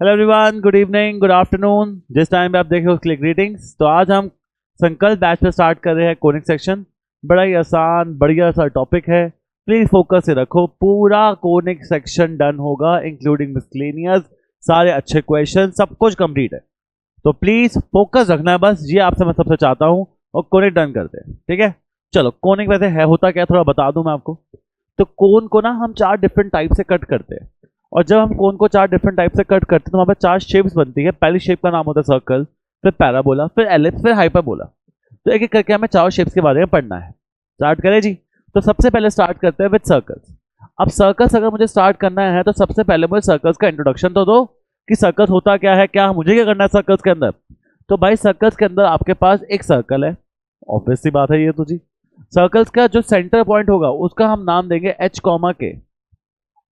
Hello everyone, good evening, good afternoon. जिस time पे आप देखे उसके लिए ग्रीटिंग्स। तो आज हम संकल्प बैच पे स्टार्ट कर रहे हैं कोनिक सेक्शन। बड़ा ही आसान बढ़िया सा टॉपिक है, प्लीज फोकस से रखो। पूरा कोनिक सेक्शन डन होगा इंक्लूडिंग मिसलेनियस, सारे अच्छे क्वेश्चन, सब कुछ कंप्लीट है। तो प्लीज फोकस रखना है, बस ये आपसे मैं सबसे चाहता हूँ। और कोनिक डन करते हैं, ठीक है। चलो, कोनिक वैसे है होता क्या, थोड़ा बता दूं मैं आपको। तो कोन को ना हम चार डिफरेंट टाइप से कट करते हैं। और जब हम कोन को चार डिफरेंट टाइप से कट करते हैं तो वहां पर चार शेप्स बनती है। पहली शेप का नाम होता है सर्कल, फिर पैराबोला, फिर एलिप्स, फिर हाइपरबोला। तो एक एक करके हमें चार शेप्स के बारे में पढ़ना है। स्टार्ट करें जी। तो सबसे पहले स्टार्ट करते हैं विद सर्कल्स। अब सर्कल्स अगर मुझे स्टार्ट करना है तो सबसे पहले मुझे सर्कल्स का इंट्रोडक्शन तो दो कि सर्कल्स होता क्या है, क्या मुझे क्या करना है सर्कल्स के अंदर। तो भाई सर्कल्स के अंदर आपके पास एक सर्कल है, ऑब्वियस सी बात है ये तो जी। सर्कल्स का जो सेंटर पॉइंट होगा उसका हम नाम देंगे एच कॉमा के,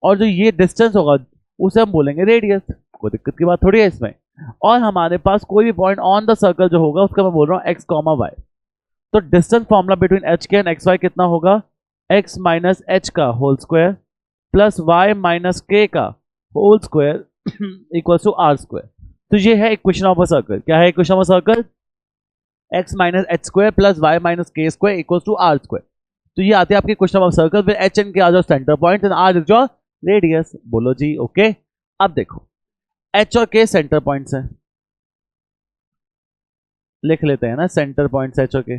और जो ये डिस्टेंस होगा उसे हम बोलेंगे रेडियस। कोई दिक्कत की बात थोड़ी है इसमें। और हमारे पास कोई भी पॉइंट ऑन द सर्कल जो होगा उसका मैं बोल रहा हूँ एक्स कॉमा वाई। तो distance formula between H K and X Y कितना होगा? एक्स माइनस एच का whole square plus Y minus के का whole square equal to are square. तो ये है इक्वेशन ऑफ अ सर्कल। क्या है equation of a circle? X minus H square plus Y minus के square equal to are square. तो ये आती है आपकी क्वेश्चन ऑफ सर्कल। फिर एच एन के आ जाओ centre point and r is your radius. बोलो जी ओके। अब देखो, एच और के सेंटर पॉइंट्स हैं, लिख लेते हैं ना सेंटर पॉइंट्स एच और के।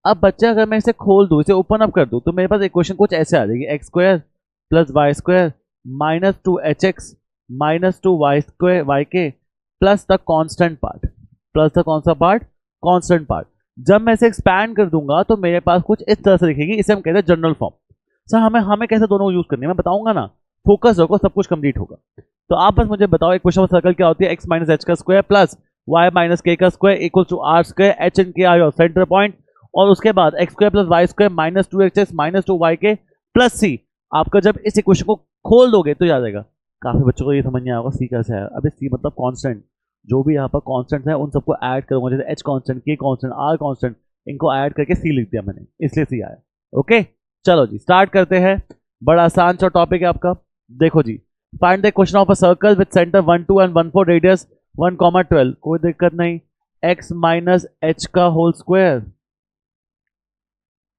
अब बच्चे अगर मैं इसे खोल दूं, इसे ओपन अप कर दूं, तो मेरे पास इक्वेशन कुछ ऐसे आ जाएगी। X square plus Y square minus two H X minus two Y square Y के plus the constant part. Plus the कौन सा पार्ट? Constant part. जब मैं इसे एक्सपैंड कर दूंगा तो मेरे पास कुछ इस तरह से दिखेगी। इसे हम कहते हैं जनरल फॉर्म। सर हमें हमें कैसे दोनों यूज करनी है मैं बताऊंगा ना। फोकस रखो, सब कुछ कंप्लीट होगा। तो आप बस मुझे बताओ इक्वेशन ऑफ सर्कल क्या होती है? एक्स माइनस एच का स्क्वायर प्लस वाई माइनस के का square equal to are square. H and k are your centre point. और उसके बाद x square plus Y square minus two x x minus two y के plus c. आपका जब इस इक्वेशन को खोल दोगे तो याद आएगा। काफी बच्चों को ये समझ नहीं आएगा सी कैसे है। अभी सी मतलब कांस्टेंट। जो भी यहाँ पर कांस्टेंट है उन सबको ऐड करूंगा, जैसे एच कांस्टेंट, के कांस्टेंट, आर कांस्टेंट, इनको ऐड करके सी लिख दिया मैंने, इसलिए सी आया। ओके चलो जी स्टार्ट करते हैं। बड़ा आसान सा टॉपिक है आपका। देखो जी, find the question of a circle with centre 1 2 and 1 4 radius 1, 12। कोई दिक्कत नहीं। एक्स माइनस एच का whole square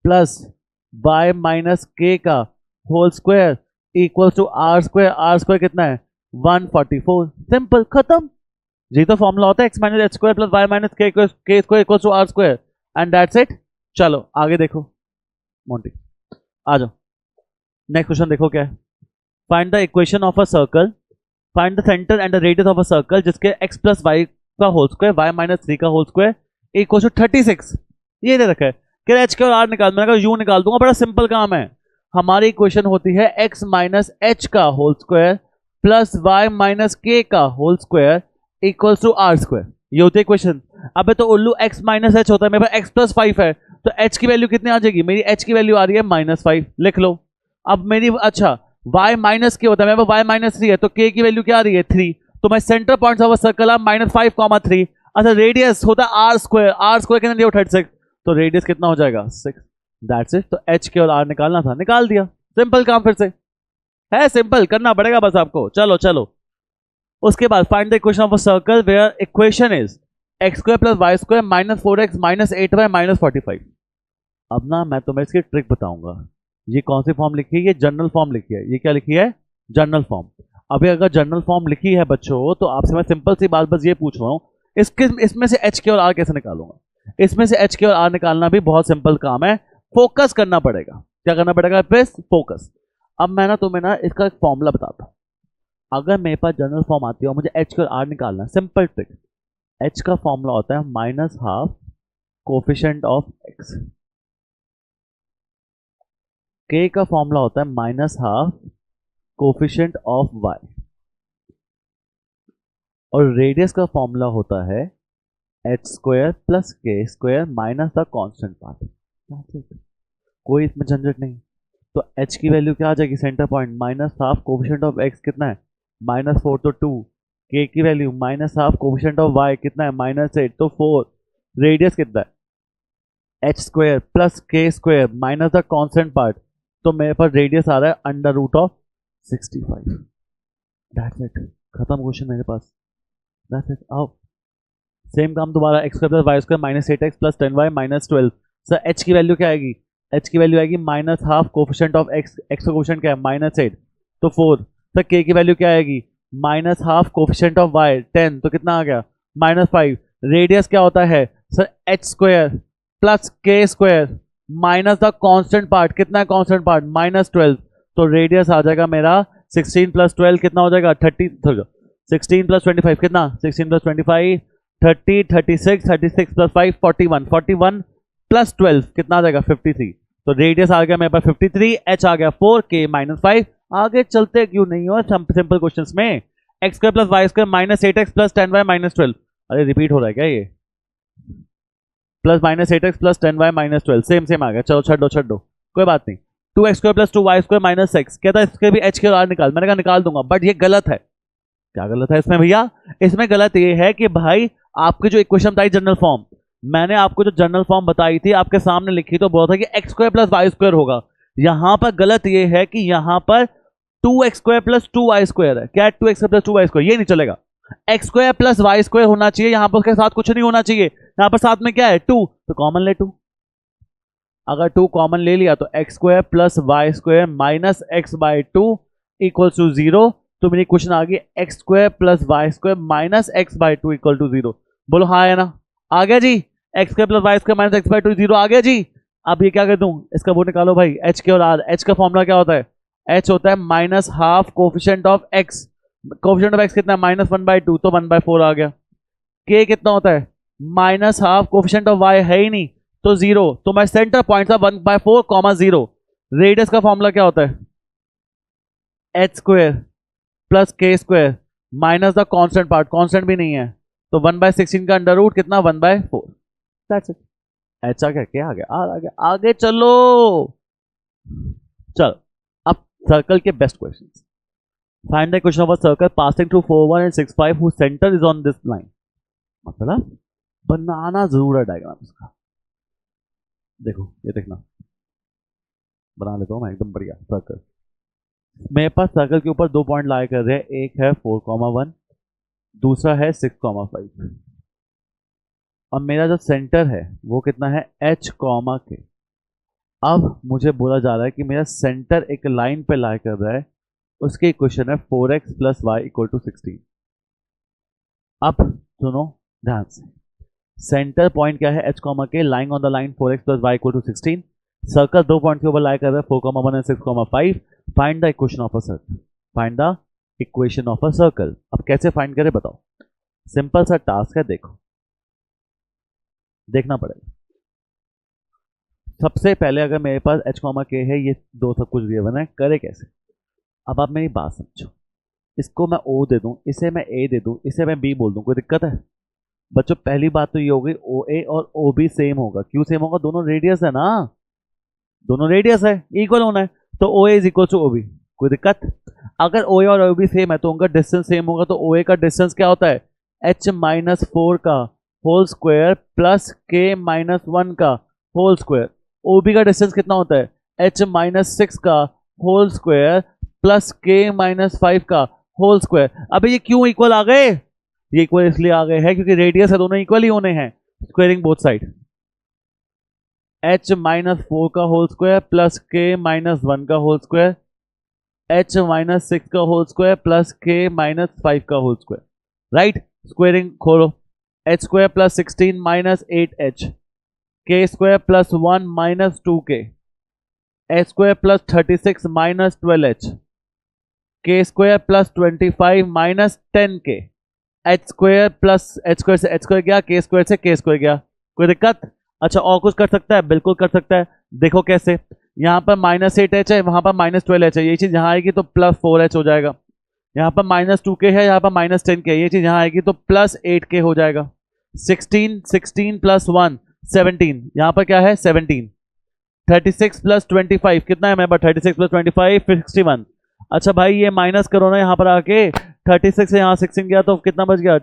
plus Y minus के का whole square equal to are square. R square कितना है? 144। सिंपल, खत्म। यही तो फॉर्मूला होता है x minus H square plus Y minus के square equal to are square. And that's it. चलो आगे देखो मोंटी, आ जाओ। नेक्स्ट क्वेश्चन देखो क्या है। Find the equation of a circle, find the centre and the radius of a circle जिसके x plus Y का होल स्क्वायर वाई माइनस 3 का होल स्क्वायर इक्वल टू 36। ये दे रखा है कि एच के और आर निकाल, मैंने कहा यू निकाल दूंगा। बड़ा सिंपल काम है। हमारी इक्वेशन होती है एक्स माइनस एच का whole square plus Y minus के का whole square equal to are square. ये होती है इक्वेशन। अबे तो उल्लू एक्स माइनस एच होता है, मेरे पास एक्स प्लस 5 है, तो एच की वैल्यू कितनी आ जाएगी? मेरी एच की वैल्यू आ रही है -5, लिख लो। अब मेरी अच्छा y माइनस के होता है, मेरे पास y माइनस 3 है, तो k की वैल्यू क्या आ रही है? 3। तो मैं सेंटर पॉइंट ऑफ सर्कल -5, 3। अच्छा रेडियस होता है आर स्क्वायर। आर स्क्वायर कितना दिया? 36। तो रेडियस कितना हो जाएगा? 6। That's it. तो h के और r निकालना था, निकाल दिया। सिंपल काम फिर से है, सिंपल करना पड़ेगा बस आपको। चलो चलो उसके बाद find the equation of a circle where equation is x square plus Y square minus 4x minus 8y minus 45। अब ना मैं तुम्हें इसकी ट्रिक बताऊंगा। ये कौन सी फॉर्म लिखी है? ये जनरल फॉर्म लिखी है। ये क्या लिखी है? General form. अभी अगर जनरल फॉर्म लिखी है बच्चों तो आपसे मैं सिंपल सी बात बस ये पूछ रहा हूँ, इसमें से एच के और आर कैसे निकालूंगा? इसमें से एच के और आर निकालना भी बहुत सिंपल काम है। फोकस करना पड़ेगा। क्या करना पड़ेगा? Press focus. अब मैं ना तुम्हें ना इसका एक फॉर्मूला बताता हूँ। अगर मेरे पास जनरल फॉर्म आती है और मुझे एच के और आर निकालना, सिंपल ट्रिक। एच का फॉर्मूला होता है -12 कोफिशिएंट ऑफ एक्स। के का फॉर्मूला होता है -12 कोफिशिएंट ऑफ वाई। और रेडियस का फॉर्मूला होता है एच स्क्वायर प्लस के square minus the constant part. कोई इसमें झंझट नहीं। तो एच की वैल्यू क्या आ जाएगी? Centre point -12 coefficient of x कितना है? -4 तो 2। के की वैल्यू -12 कोफिशिएंट ऑफ वाई कितना है? -8 तो 4। रेडियस कितना है? एच स्क्वायर प्लस के square minus the constant part. तो मेरे पास रेडियस आ रहा है √65। That's it. खत्म क्वेश्चन मेरे पास। That's it. आओ सेम काम दोबारा, x square plus Y square minus 8x plus 10y minus 12। Sir h की वैल्यू क्या आएगी? एच की वैल्यू आएगी minus half coefficient of x, x का कोफिशिएंट क्या है माइनस 8 तो 4। सर के की वैल्यू क्या आएगी? Minus half coefficient of y 10 तो कितना आ गया माइनस 5। रेडियस क्या होता है सर? एच स्क्वायर प्लस के square minus the constant part, कितना है कांस्टेंट पार्ट माइनस 12। तो रेडियस आ जाएगा मेरा 16 प्लस 12 कितना हो जाएगा 30, 16 प्लस 25 कितना 16 प्लस 25 30, 36, 36 प्लस 5 41, 41 प्लस 12 कितना आ जाएगा 53। तो रेडियस आ गया मेरे पास 53, एच आ गया 4, के माइनस 5। आगे चलते क्यों नहीं हो सिंपल क्वेश्चंस में। X square plus Y square minus 8x plus 10y minus 12, अरे रिपीट हो रहा है क्या ये? Plus minus 8x plus 10y minus 12 same same आ गया, चलो छੱड दो कोई बात नहीं। 2x square plus 2y square minus 6 कहता है इसके भी h के आर निकाल, मैंने कहा निकाल दूंगा, बट ये गलत है। क्या गलत है इसमें भैया? इसमें गलत ये है कि भाई आपकी जो इक्वेशन बताई जनरल फॉर्म, मैंने आपको जो जनरल फॉर्म बताई थी आपके सामने लिखी तो बोला था कि x square plus Y square होगा। यहां पर गलत ये है कि यहां पर 2x square plus 2y square है। क्या है 2x square plus 2y square? ये नहीं चलेगा, x square plus Y square होना चाहिए, यहां पर उसके साथ कुछ नहीं होना चाहिए। यहां पर साथ में क्या है 2, तो कॉमन ले 2। अगर 2 कॉमन ले लिया तो x square plus Y square minus X by 2 equal to 0। तो मेरी क्वेश्चन आ गई X square plus Y square minus X by 2 equal to 0। बोलो हाँ है ना? आ गया जी, X square plus Y square minus X by 2 0 आ गया जी। अब ये क्या कर दूं, इसका वो निकालो भाई, एच के और आर। एच का फॉर्मूला क्या होता है? एच होता है minus half coefficient of x, coefficient of x कितना है माइनस 1/2 तो 1/4 आ गया। के कितना होता है? Minus half coefficient of y है ही नहीं तो 0, तो मैं सेंटर पॉइंट था 1/4 कॉमा 0। रेडियस का फॉर्मूला क्या होता है? एच स्क्वायर प्लस के square minus the constant part, constant भी नहीं है तो 1/16 का अंडर रूट कितना 1/4। That's it. एच आ गया, क्या आ गया आर आ गया। आगे चलो, चल अब सर्कल के best questions. Find the equation of a circle passing through 4 1 and 6 5 whose center is on this line। मतलब बनाना जरूर है डायग्राम इसका। देखो ये देखना, बना लेता हूँ मैं एकदम बढ़िया सर्कल। मेरे पास सर्कल के ऊपर 2 पॉइंट लाए कर रहे हैं, एक है 4,1, दूसरा है 6,5। और मेरा जो सेंटर है वो कितना है h, के। अब मुझे बोला जा रहा है कि मेरा सेंटर एक लाइन पे लाई कर रहा है, उसकी इक्वेशन है 4x plus Y equal to 16। अब सुनो ध्यान से, सेंटर पॉइंट क्या है h, k, lying on the line 4x plus Y equal to 16। Circle 2 point के ऊपर लाई कर रहा है 4,1 and 6,5। Find the equation of a circle, find the equation of a circle. अब कैसे फाइंड करें बताओ? सिंपल सा टास्क है, देखो देखना पड़ेगा। सबसे पहले अगर मेरे पास h, के है, ये दो सब कुछ गिवन है, करे कैसे? अब आप मेरी बात समझो, इसको मैं O दे दूं, इसे मैं A दे दूं, इसे मैं B बोल दूं, कोई दिक्कत है? बच्चों पहली बात तो ये हो गई OA और OB सेम होगा। क्यों सेम होगा? दोनों रेडियस है ना, दोनों रेडियस है, इक्वल होना है, तो OA is equal to OB। कोई दिक्कत? अगर OA और OB सेम है तो उनका डिस्टेंस सेम होगा, तो OA का डिस्टेंस क्या होता है? h माइनस 4 का whole square plus k minus 1 का होल स्क्वायर। OB का डिस्टेंस कितना होता है? h माइनस 6 का whole square plus k minus 5 का होल स्क्वायर। अबे ये क्यों इक्वल आ गए? ये इक्वल इसलिए आ गए हैं क्योंकि रेडियस है, दोनों इक्वल ही होने हैं, squaring both side. h minus 4 का whole square plus k minus 1 का होल स्क्वायर, h माइनस 6 का whole square plus k minus 5 का होल स्क्वायर। राइट, स्क्वायरिंग खोलो, h square plus 16 minus 8h, k square plus 1 minus 2k, h square plus 36 minus 12h, k square plus 25 minus 10k, h square plus h square से h square गया, k square से k square गया। कोई दिक्कत? अच्छा और कुछ कर सकता है? बिल्कुल कर सकता है। देखो कैसे, यहाँ पर माइनस 8h है, वहां पर माइनस 12h है, ये चीज यहाँ आएगी तो प्लस 4h हो जाएगा। यहाँ पर माइनस 2k है, यहाँ पर माइनस 10k, ये चीज यहाँ आएगी तो प्लस 8k हो जाएगा। 16 प्लस 1 17, यहाँ पर क्या है 17। 36 प्लस 25 कितना है मेरे पास? 36 प्लस 25 फिर 61। अच्छा भाई ये माइनस करो ना यहाँ पर आके, 36 से यहाँ 16 गया तो कितना बच गया?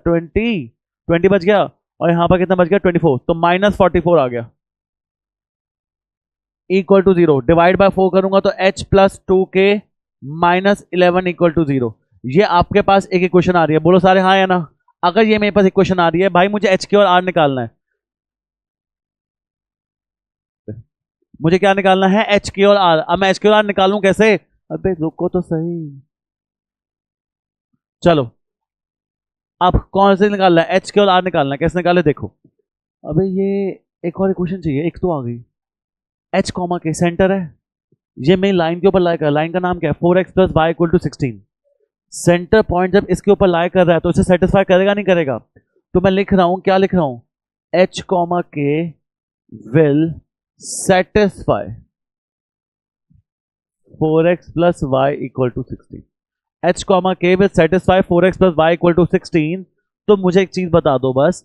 20 बच गया, और यहाँ पर कितना बच गया? 24, तो माइनस 44 आ गया। इक्वल टू 0, डिवाइड बाय 4 करूंगा तो h plus 2k minus 11 equal to 0। ये आपके पास एक इक्वेशन आ रही है, बोलो सारे हाँ या ना। अगर ये मेरे पास इक्वेशन आ रही है भाई, मुझे एच के और आर निकालना है। मुझे क्या निकालना है? एच के और आर। अब मैं एच के और आर निकालूं कैसे? अबे रुको तो सही। चलो, अब कौन से निकालना है? एच के और आर निकालना है। कैसे निकाले देखो। अबे ये एक और इक्वेशन चाहिए, एक तो आ गई। एच कॉमा के सेंटर है, ये मेरी लाइन के ऊपर लाई कर, लाइन का नाम क्या है? 4x plus Y equal to 16। Centre point जब इसके ऊपर लाई कर रहा है तो इसे सेटिस्फाई करेगा नहीं करेगा? तो मैं लिख रहा हूं, क्या लिख रहा हूं? H comma K will satisfy 4x plus Y equal to 16। H comma K will satisfy 4x plus Y equal to 16। तो मुझे एक चीज बता दो बस,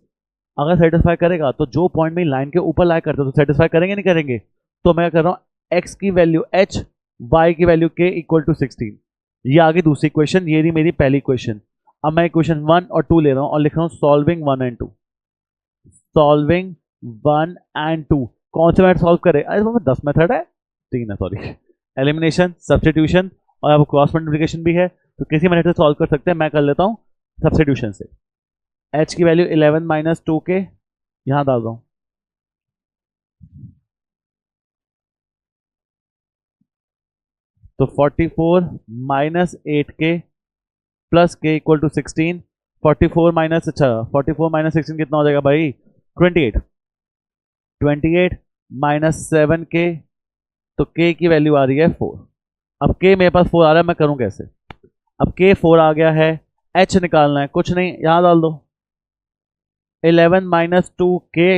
अगर सेटिस्फाई करेगा तो जो पॉइंट में लाइन के ऊपर लाई करते तो सेटिस्फाई करेंगे नहीं करेंगे? तो मैं कर रहा हूं x की वैल्यू h, y की वैल्यू k इक्वल टू 16। ये आगे दूसरी क्वेश्चन, ये रही मेरी पहली क्वेश्चन। अब मैं क्वेश्चन 1 और 2 ले रहा हूं और लिख रहा हूं सॉल्विंग 1 एंड 2। सॉल्विंग 1 एंड 2 कौन से मेथड सॉल्व करे? अरे वो 10 मेथड है, 3 है सॉरी। एलिमिनेशन, सब्स्टिट्यूशन और अब क्रॉस मल्टीप्लिकेशन भी है, तो किसी मेथड से सॉल्व कर सकते हैं। मैं कर लेता हूं सब्स्टिट्यूशन से। h की वैल्यू 11 माइनस 2k यहां डाल रहा हूं। तो 44 minus 8k plus k equal to 16। 44 minus, अच्छा 44 माइनस 16 कितना हो जाएगा भाई? 28। 28 माइनस 7k, तो k की वैल्यू आ रही है 4। अब k मेरे पास 4 आ रहा है, मैं करूं कैसे? अब k 4 आ गया है, h निकालना है, कुछ नहीं यहां डाल दो। 11 माइनस 2k,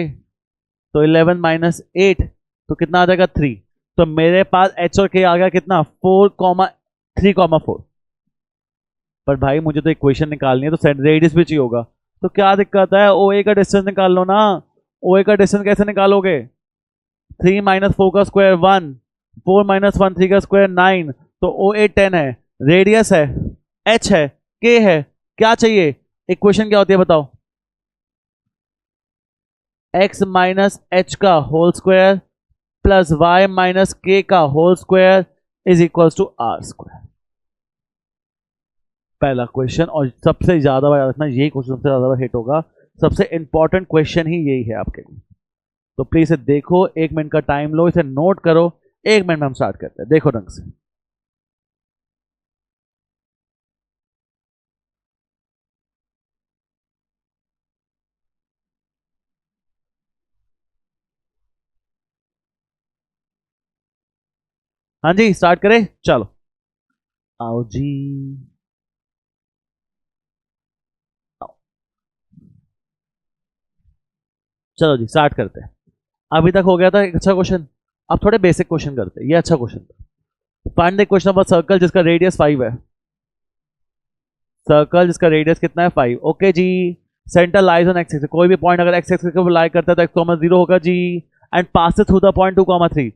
तो 11 माइनस 8, तो कितना आ जाएगा? 3। तो मेरे पास h और k आ गया कितना? 4 कॉमा 3 कॉमा 4। पर भाई मुझे तो इक्वेशन निकालनी है, तो रेडियस भी चाहिए होगा। तो क्या दिक्कत है? ओ ए का डिस्टेंस निकाल लो ना। ओ ए का डिस्टेंस कैसे निकालोगे? 3 माइनस 4 का स्क्वायर 1, 4 माइनस 1 3 का स्क्वायर 9, तो ओ ए 10 है। रेडियस है, एच है, के है, क्या चाहिए? इक्वेशन क्या होती है बताओ? एक्स माइनस एच का whole square plus Y minus के का whole square is equal to are square. पहला क्वेश्चन, और सबसे ज्यादा बार याद रखना, यही क्वेश्चन सबसे ज्यादा हिट होगा। सबसे इंपॉर्टेंट क्वेश्चन ही यही है आपके लिए। तो प्लीज इसे देखो, 1 मिनट का टाइम लो, इसे नोट करो। 1 मिनट में हम स्टार्ट करते हैं, देखो ढंग से। हाँ जी, स्टार्ट करें, चलो आओ जी, आओ। चलो जी स्टार्ट करते हैं। अभी तक हो गया था एक अच्छा क्वेश्चन, अब थोड़े बेसिक क्वेश्चन करते हैं। ये अच्छा क्वेश्चन था। Find the question of a circle जिसका रेडियस 5 है। सर्कल जिसका रेडियस कितना है? 5। ओके जी। Centre lies on x axis, कोई भी पॉइंट अगर एक्स एक्सिस के ऊपर लाई करता है तो एक्स कॉमा 0 होगा जी। And pass through the point 2,3।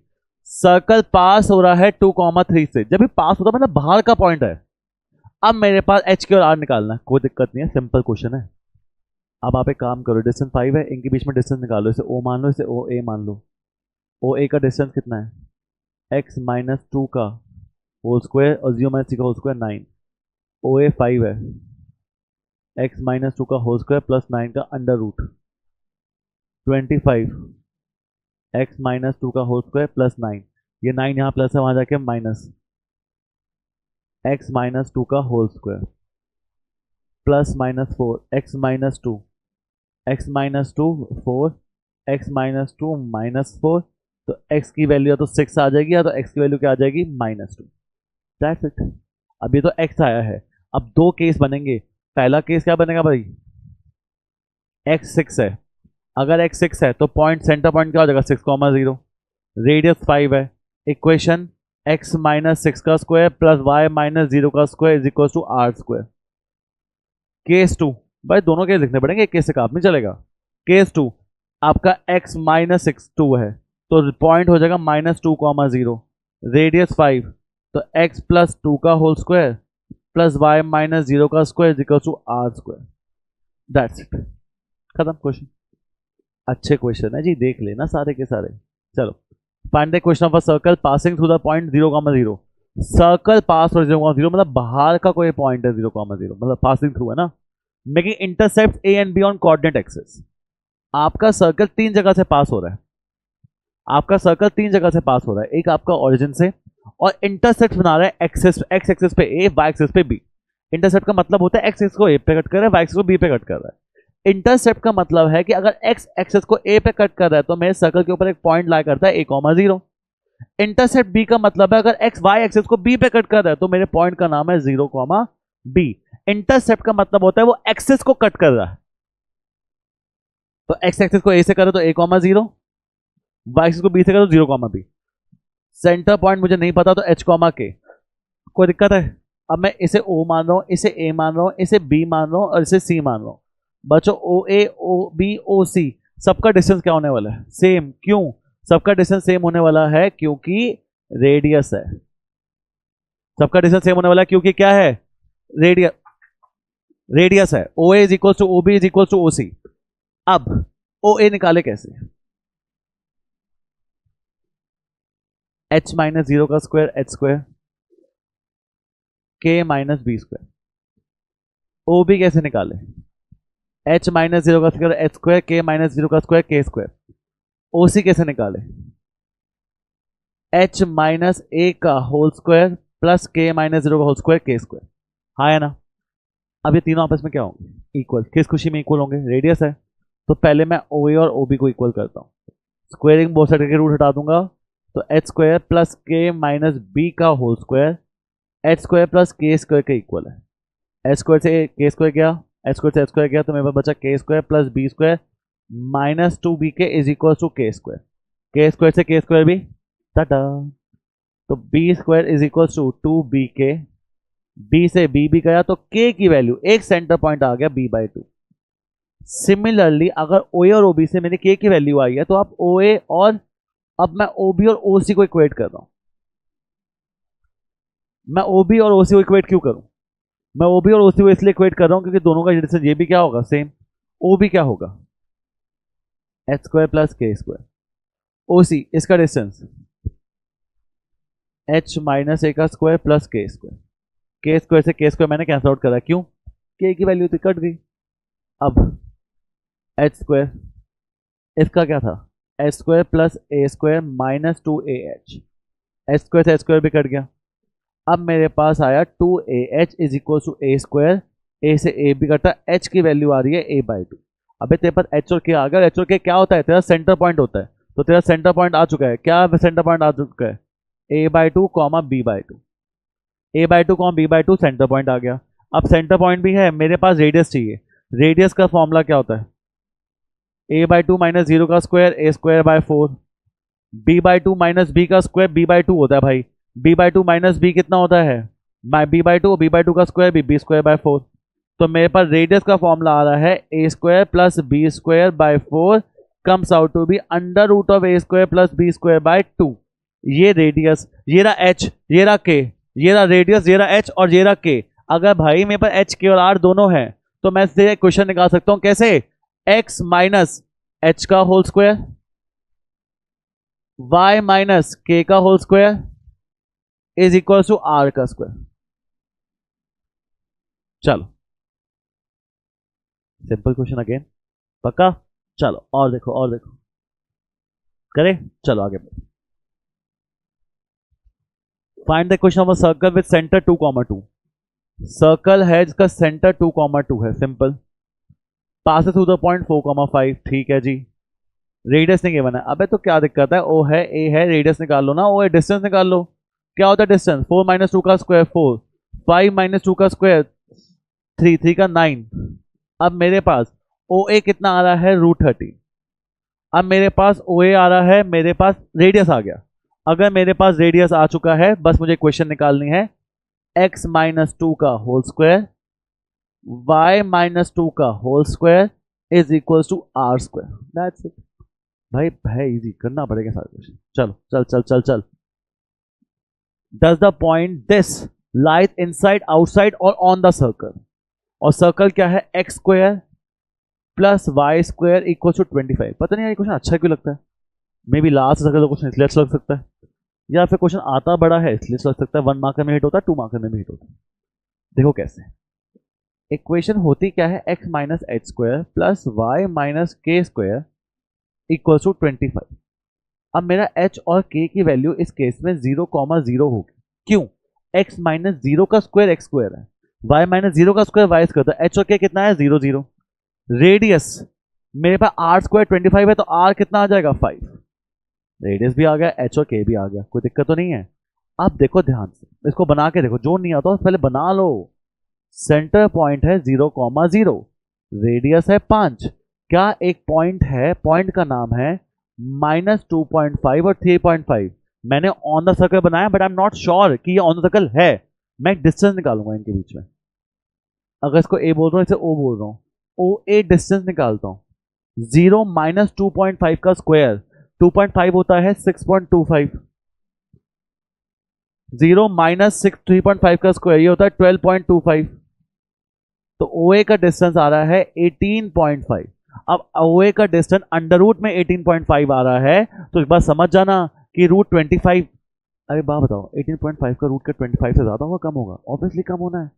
Circle pass हो रहा है 2,3 से। जब भी पास होता है मतलब बाहर का पॉइंट है। अब मेरे पास एच के और आर निकालना है, कोई दिक्कत नहीं है, सिंपल क्वेश्चन है। अब आप एक काम करो, डिस्टेंस 5 है, इनके बीच में डिस्टेंस निकालो। इसे ओ मान लो, इसे ओ ए मान लो। ओ ए का डिस्टेंस कितना है? एक्स माइनस 2 का होल स्क्वायर और 0 माइनस 3 का होल स्क्वायर 9। ओ ए 5 है, एक्स माइनस 2 का होल स्क्वायर प्लस 9 का अंडर रूट 25। एक्स माइनस 2 का होल स्क्वायर प्लस 9, ये 9 यहाँ प्लस है, वहां जाके माइनस। एक्स माइनस 2 का whole square plus minus 4 x minus 2, x minus 2 4, x minus 2 minus 4। तो एक्स की वैल्यू या तो 6 आ जाएगी या तो एक्स की वैल्यू क्या आ जाएगी? -2। That's it. अब ये तो एक्स आया है। अब दो केस बनेंगे। पहला केस क्या बनेगा भाई? एक्स 6 है। अगर एक्स 6 है तो पॉइंट, सेंटर पॉइंट क्या हो जाएगा? 6,0। रेडियस 5 है। इक्वेशन एक्स माइनस 6 का स्क्वायर प्लस वाई माइनस 0 का square is equal to are square. Case 2, भाई दोनों केस लिखने पड़ेंगे, एक केस से काम नहीं चलेगा। केस 2, आपका एक्स माइनस 6 2 है, तो पॉइंट हो जाएगा -2,0। रेडियस 5, तो एक्स प्लस 2 का whole square plus Y minus 0 का square is equal to are square. That's it, खत्म क्वेश्चन। अच्छे क्वेश्चन है जी, देख लेना सारे के सारे। चलो, find the question of a circle passing through the point 0,0। Circle pass और 0,0 मतलब बाहर का कोई पॉइंट है 0,0 मतलब पासिंग थ्रू है ना, making intercept A and be on coordinate axis. आपका सर्कल तीन जगह से पास हो रहा है, आपका सर्कल तीन जगह से पास हो रहा है, एक आपका ओरिजिन से और इंटरसेप्ट बना रहा है एक्सिस, एक्स एक्सिस पे ए, वाई एक्सिस पे बी। इंटरसेप्ट का मतलब होता है एक्स एक्सिस को ए पे कट कर रहा है, वाई एक्सिस को बी पे कट कर रहा है। इंटरसेप्ट का मतलब है कि अगर एक्स एक्सिस को ए पे कट कर रहा है तो मेरे सर्कल के ऊपर एक पॉइंट ला करता है a,0। इंटरसेप्ट बी का मतलब है अगर एक्स वाई एक्सिस को बी पे कट कर रहा है तो मेरे पॉइंट का नाम है 0,b। इंटरसेप्ट का मतलब होता है वो एक्सिस को कट कर रहा है, तो एक्स एक्सिस को ए से करो तो a,0, वाई एक्सिस को बी से करो 0,b। सेंटर पॉइंट मुझे नहीं पता तो h,k। कोई दिक्कत है? अब मैं इसे O मान रहा हूं, इसे A मान रहा हूं, इसे B मान रहा हूं और इसे C मान रहा हूं। बच्चों OA, OB, OC सबका डिस्टेंस क्या होने वाला है? सेम। क्यों सबका डिस्टेंस सेम होने वाला है? क्योंकि रेडियस है। सबका डिस्टेंस सेम होने वाला है क्योंकि क्या है? रेडियस, रेडियस है। OA is equal to OB is equal to OC। अब OA निकाले कैसे? h माइनस 0 का square h square, k minus b square. OB कैसे निकाले? h माइनस 0 का square h square, k minus 0 का स्क्वायर k स्क्वायर। OC कैसे निकाले? h माइनस a का whole square plus k minus 0 का होल स्क्वायर k स्क्वायर। हाँ है ना? अब ये तीनों आपस में क्या होंगे? इक्वल। किस खुशी में इक्वल होंगे? रेडियस है। तो पहले मैं OA और OB को इक्वल करता हूँ। स्क्वायरिंग बोथ साइड के रूट हटा दूंगा तो h square plus k minus b का whole square h square plus k square के इक्वल है। h स्क्वायर से k स्क्वायर गया, h स्क्वायर से h स्क्वायर गया तो मेरे पास बचा k square plus b square minus 2bk is equal to k square. k square से k स्क्वायर भी टाटा, तो b square is equal to 2bk। b से b भी गया तो k की वैल्यू, एक सेंटर पॉइंट आ गया b/2। सिमिलरली अगर OA और OB से मेरी k की वैल्यू आई है तो आप OA और, अब मैं OB और OC को इक्वेट कर रहा हूं। मैं OB और OC को इक्वेट क्यों करूं? मैं OB और OC को इसलिए इक्वेट कर रहा हूं क्योंकि दोनों का डिस्टेंस ये भी क्या होगा? सेम। OB क्या होगा? h square plus k square. OC इसका डिस्टेंस h माइनस a का square plus k square. k square से k स्क्वायर मैंने कैंसिल आउट करा, क्यों? k की वैल्यू तो कट गई। अब h स्क्वायर, इसका क्या था? h square plus a square minus 2ah। h square से h स्क्वायर भी कट गया। अब मेरे पास आया 2ah is equal to a square, a से a भी कटा, h की वैल्यू आ रही है a/2। अबे तेरे पास h और k आ गया, h और k क्या होता है? तेरा सेंटर पॉइंट होता है। तो तेरा सेंटर पॉइंट आ चुका है। क्या सेंटर पॉइंट आ चुका है? a/2 comma b/2। a/2 comma b/2 centre point आ गया। अब सेंटर पॉइंट भी है, मेरे पास रेडियस चाहिए। रेडियस का फॉर्मूला क्या होता है? a/2 माइनस 0 का square a square by 4, b/2 minus b का स्क्वायर b/2 होता है भाई। b/2 माइनस b कितना होता है? b/2, b/2 का स्क्वायर b स्क्वायर बाय 4। तो मेरे पास रेडियस का फॉर्मूला आ रहा है a square plus b square by 4 comes out to be under root of a square plus b square by 2। ये रेडियस, ये रहा h, ये रहा k, ये रहा रेडियस, ये रहा h और ये रहा k। अगर भाई मेरे पास h, k और r दोनों हैं तो मैं इससे क्वेश्चन निकाल सकता हूं। कैसे? x माइनस h का whole square, y minus k का whole square is equal to r का स्क्वायर। चलो सिंपल क्वेश्चन अगेन, पक्का? चलो और देखो, और देखो, करें? चलो आगे बढ़ो। Find the question of a circle with centre 2,2। Circle है जिसका सेंटर 2,2 है। Simple. Pass through the point 4,5। ठीक है जी। रेडियस नहीं गिवन है। अबे तो क्या दिक्कत है? ओ है, ए है, रेडियस निकाल लो ना। ओ है, डिस्टेंस निकाल लो। क्या होता है डिस्टेंस? 4 माइनस 2 का स्क्वायर 4, 5 माइनस 2 का स्क्वायर 3, 3 का 9। अब मेरे पास ओ ए कितना आ रहा है? √30। अब मेरे पास ओ ए आ रहा है, मेरे पास रेडियस आ गया। अगर मेरे पास रेडियस आ चुका है, बस मुझे क्वेश्चन निकालनी है। x माइनस 2 का होल स्क्वायर, y माइनस 2 का whole square is equal to r square. That's it भाई। है इजी, करना पड़ेगा सारे क्वेश्चन। चलो चल चल चल चल। Does the point this light inside, outside और ऑन द सर्कल? और सर्कल क्या है? X square plus Y square equal to 25। पता नहीं यार ये क्वेश्चन अच्छा क्यों लगता है। मे बी लास्ट सर्कल का क्वेश्चन इसलिए अच्छा लग सकता है। या फिर क्वेश्चन आता बड़ा है इसलिए सोच सकता है 1 मार्कर में हिट होता है, 2 मार्कर में भी हिट होता है। देखो कैसे इक्वेशन होती क्या है, x minus H square plus Y minus के स्क्वायर इक्वल टू 25। अब मेरा h और k की वैल्यू इस केस में 0,0 होगी। क्यों? x माइनस 0 का स्क्वायर x स्क्वायर है, y माइनस 0 का स्क्वायर y स्क्वायर, तो h और k कितना है 0 0। रेडियस मेरे पास r स्क्वायर 25 है तो r कितना आ जाएगा 5। रेडियस भी आ गया, h और k भी आ गया, कोई दिक्कत तो नहीं है। अब देखो ध्यान से, इसको बना के देखो, जो नहीं आता पहले बना लो। सेंटर पॉइंट है 0,0, रेडियस है 5। क्या एक पॉइंट है, पॉइंट का नाम है -2.5 और 3.5। मैंने ऑन द सर्कल बनाया but I am not sure कि ये ऑन द सर्कल है। मैं डिस्टेंस निकालूंगा इनके बीच में। अगर इसको ए बोल रहा हूं, इसे ओ बोल रहा हूं, ओ ए डिस्टेंस निकालता हूं। 0 माइनस 2.5 का स्क्वायर 2.5 होता है 6.25। 0 माइनस 3.5 का स्क्वायर ये होता है 12.25। तो OA का डिस्टेंस आ रहा है 18.5। अब OA का डिस्टेंस अंडर रूट में 18.5 आ रहा है, तो एक बात समझ जाना कि रूट 25। अरे बात बताओ 18.5 का रूट का 25 से ज्यादा होगा कम होगा? ऑब्वियसली कम होना है।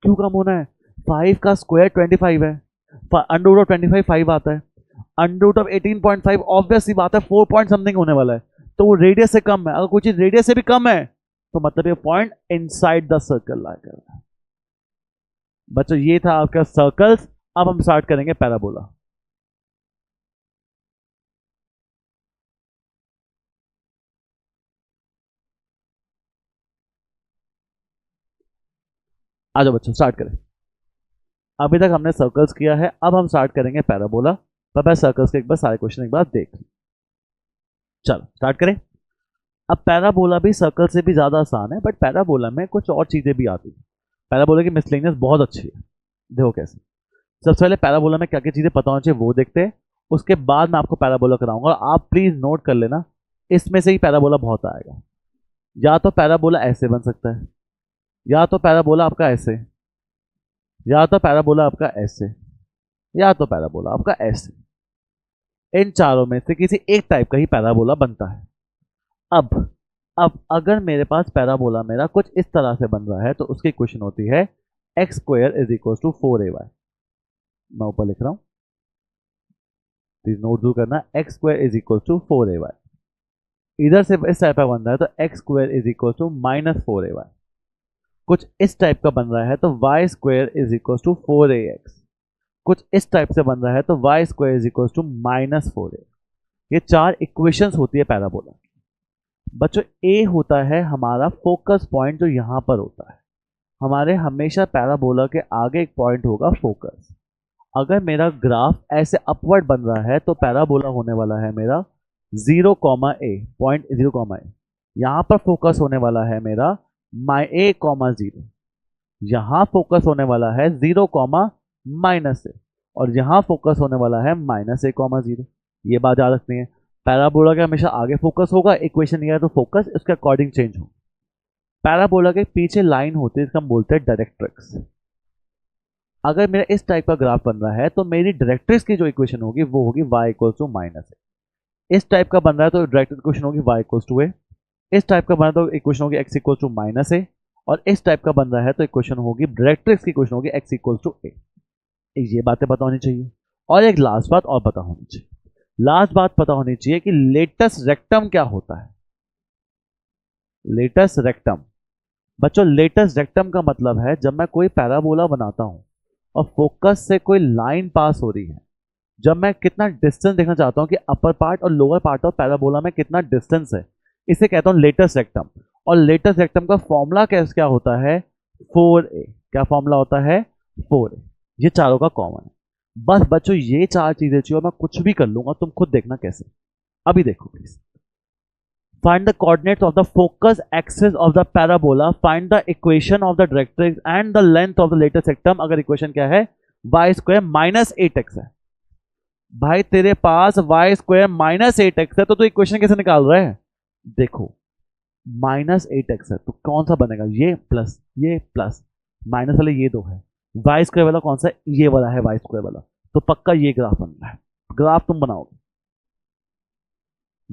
क्यों कम होना है? 5 का स्क्वायर 25 है, अंडर रूट ऑफ 25 5 आता है, अंडर रूट ऑफ 18.5 ऑब्वियसली बात है 4 पॉइंट समथिंग होने वाला है, तो वो रेडियस से कम है। अगर कोई चीज रेडियस से भी कम है तो मतलब ये पॉइंट इनसाइड द सर्कल ला कर रहा है। बच्चों ये था आपका सर्कल्स। अब हम स्टार्ट करेंगे पैराबोला। आ जाओ बच्चों स्टार्ट करें। अभी तक हमने सर्कल्स किया है, अब हम स्टार्ट करेंगे पैराबोला। पर मैं सर्कल्स के एक बार सारे क्वेश्चन एक बार देख। चलो स्टार्ट करें। अब पैराबोला भी सर्कल से भी ज्यादा आसान है, बट पैराबोला में कुछ और चीजें भी आती है। पैराबोला की मिसलेनियस बहुत अच्छी है। देखो कैसे। सबसे पहले पैराबोला में क्या क्या चीजें पता होनी चाहिए वो देखते हैं, उसके बाद मैं आपको पैराबोला कराऊंगा। और आप प्लीज नोट कर लेना, इसमें से ही पैराबोला बहुत आएगा। या तो पैराबोला ऐसे बन सकता है, या तो पैराबोला आपका ऐसे, या तो पैराबोला आपका ऐसे, या तो पैराबोला आपका ऐसे। इन चारों में से किसी एक टाइप का ही पैराबोला बनता है। अब अब अगर मेरे पास पैराबोला मेरा कुछ इस तरह से बन रहा है तो उसकी इक्वेशन होती है x square is equal to 4ay। मैं ऊपर लिख रहा हूं, प्लीज नोट जरूर करना, x square is equal to 4ay। इधर से इस टाइप का बन रहा है तो x square is equal to -4ay। कुछ इस टाइप का बन रहा है तो y square is equal to 4ax। कुछ इस टाइप से बन रहा है तो y square is equal to -4a। ये चार इक्वेशंस होती है पैराबोला। बच्चों ए होता है हमारा फोकस पॉइंट जो यहां पर होता है। हमारे हमेशा पैराबोला के आगे एक पॉइंट होगा फोकस। अगर मेरा ग्राफ ऐसे अपवर्ड बन रहा है तो पैराबोला होने वाला है मेरा 0, a पॉइंट 0, a। यहां पर फोकस होने वाला है मेरा a, 0। यहां फोकस होने वाला है 0, -a। और यहां फोकस होने वाला है -a, 0। ये बात याद रखनी है। पैराबोला के हमेशा आगे फोकस होगा, इक्वेशन ये है तो फोकस उसके अकॉर्डिंग चेंज हो। पैराबोला के पीछे लाइन होती है, इसका हम बोलते हैं डायरेक्ट्रिक्स। अगर मेरा इस टाइप का ग्राफ बन रहा है तो मेरी डायरेक्ट्रिक्स की जो इक्वेशन होगी वो होगी y इक्वल्स टू -a। इस टाइप का बन रहा है तो डायरेक्ट्रिक्स इक्वेशन होगी y इक्वल्स टू a। इस टाइप का बन रहा है तो इक्वेशन होगी x इक्वल्स टू -a। और इस टाइप का बन रहा है तो इक्वेशन होगी, डायरेक्ट्रिक्स की इक्वेशन होगी x इक्वल्स टू a। ये बातें पता होनी चाहिए। और एक लास्ट बात और पता होनी चाहिए, लास्ट बात पता होनी चाहिए कि लेटस रेक्टम क्या होता है। लेटस रेक्टम, बच्चों लेटस रेक्टम का मतलब है जब मैं कोई पैराबोला बनाता हूं और फोकस से कोई लाइन पास हो रही है, जब मैं कितना डिस्टेंस देखना चाहता हूं कि अपर पार्ट और लोअर पार्ट ऑफ पैराबोला में कितना डिस्टेंस है, इसे कहता हूं लेटस रेक्टम। और लेटस रेक्टम का फॉर्मूला क्या होता है 4a। क्या फॉर्मूला होता है 4a। ये चारों का कॉमन है। बस बच्चों ये चार चीजें चाहिए और मैं कुछ भी कर लूंगा, तुम खुद देखना कैसे। अभी देखो please. Find the coordinates of the focus axis of the parabola. Find the equation of the directrix and the length of the latest rectum. अगर इक्वेशन क्या है y स्क्वायर -8x है। भाई तेरे पास y स्क्वायर -8x है तो तू equation कैसे निकाल रहा है? देखो -8x है तो कौन सा बनेगा, ये प्लस माइनस वाले ये दो है। y स्क्वायर वाला कौन सा है? ये वाला है y स्क्वायर वाला। तो पक्का ये ग्राफ बन रहा है। ग्राफ तुम बनाओगे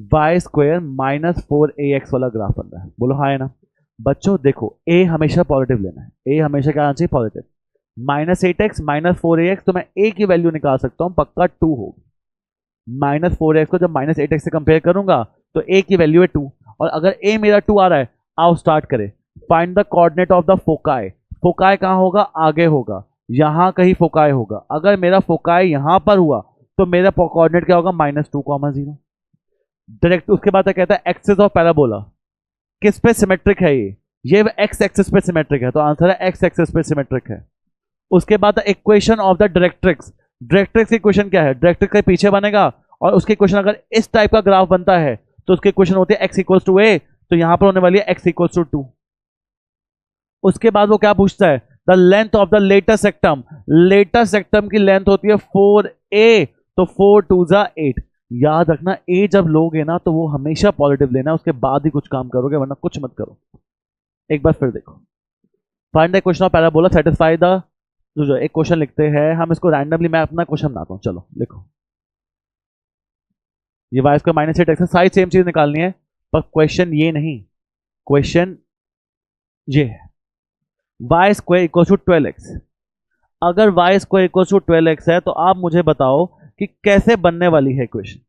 वाई स्क्वायर माइनस 4ax वाला ग्राफ बन रहा है, बोलो हाँ है ना। बच्चों देखो ए हमेशा पॉजिटिव लेना है, ए हमेशा क्या आना चाहिए, पॉजिटिव। -8x -4ax, तो मैं ए की वैल्यू निकाल सकता हूं, पक्का 2 होगी। -4x को जब -8x से कंपेयर करूंगा तो ए की वैल्यू है 2, और अगर ए मेरा 2 आ रहा है, आओ स्टार्ट करें। Find the coordinate of the foci. Foci कहां होगा, आगे होगा, यहां कहीं फोकाई होगा। अगर मेरा फोकाई यहां पर हुआ तो मेरा कोऑर्डिनेट क्या होगा, -2, 0। डायरेक्ट उसके बाद कहता है एक्सिस ऑफ पैराबोला किस पे सिमेट्रिक है, ये एक्स एक्सिस पे सिमेट्रिक है, तो आंसर है एक्स एक्सिस पे सिमेट्रिक है। उसके बाद equation of the directrix. Directrix की इक्वेशन क्या है, डायरेक्ट्रिक्स के पीछे बनेगा, और उसकी इक्वेशन अगर इस टाइप का ग्राफ बनता है तो उसकी इक्वेशन होती है एक्स इक्वल्स टू ए, तो यहां पर होने वाली है एक्स इक्वल्स टू 2। उसके बाद वो क्या पूछता है, the length of the latus rectum. Latus rectum की लेंथ होती है 4a, तो 4 2 8। याद रखना ए जब लोगे ना तो वो हमेशा पॉजिटिव लेना, उसके बाद ही कुछ काम करोगे, वरना कुछ मत करो। एक बार फिर देखो, find the equation of parabola satisfy the. जो एक क्वेश्चन लिखते हैं हम, इसको रैंडमली मैं अपना क्वेश्चन बनाता हूं, चलो लिखो। ये वाई स्क्वायर माइनस 8x, सारी सेम चीज निकालनी है, पर क्वेश्चन ये नहीं, क्वेश्चन ये है y square equal to 12x। अगर Y square equal to 12x है तो आप मुझे बताओ कि कैसे बनने वाली है इक्वेशन।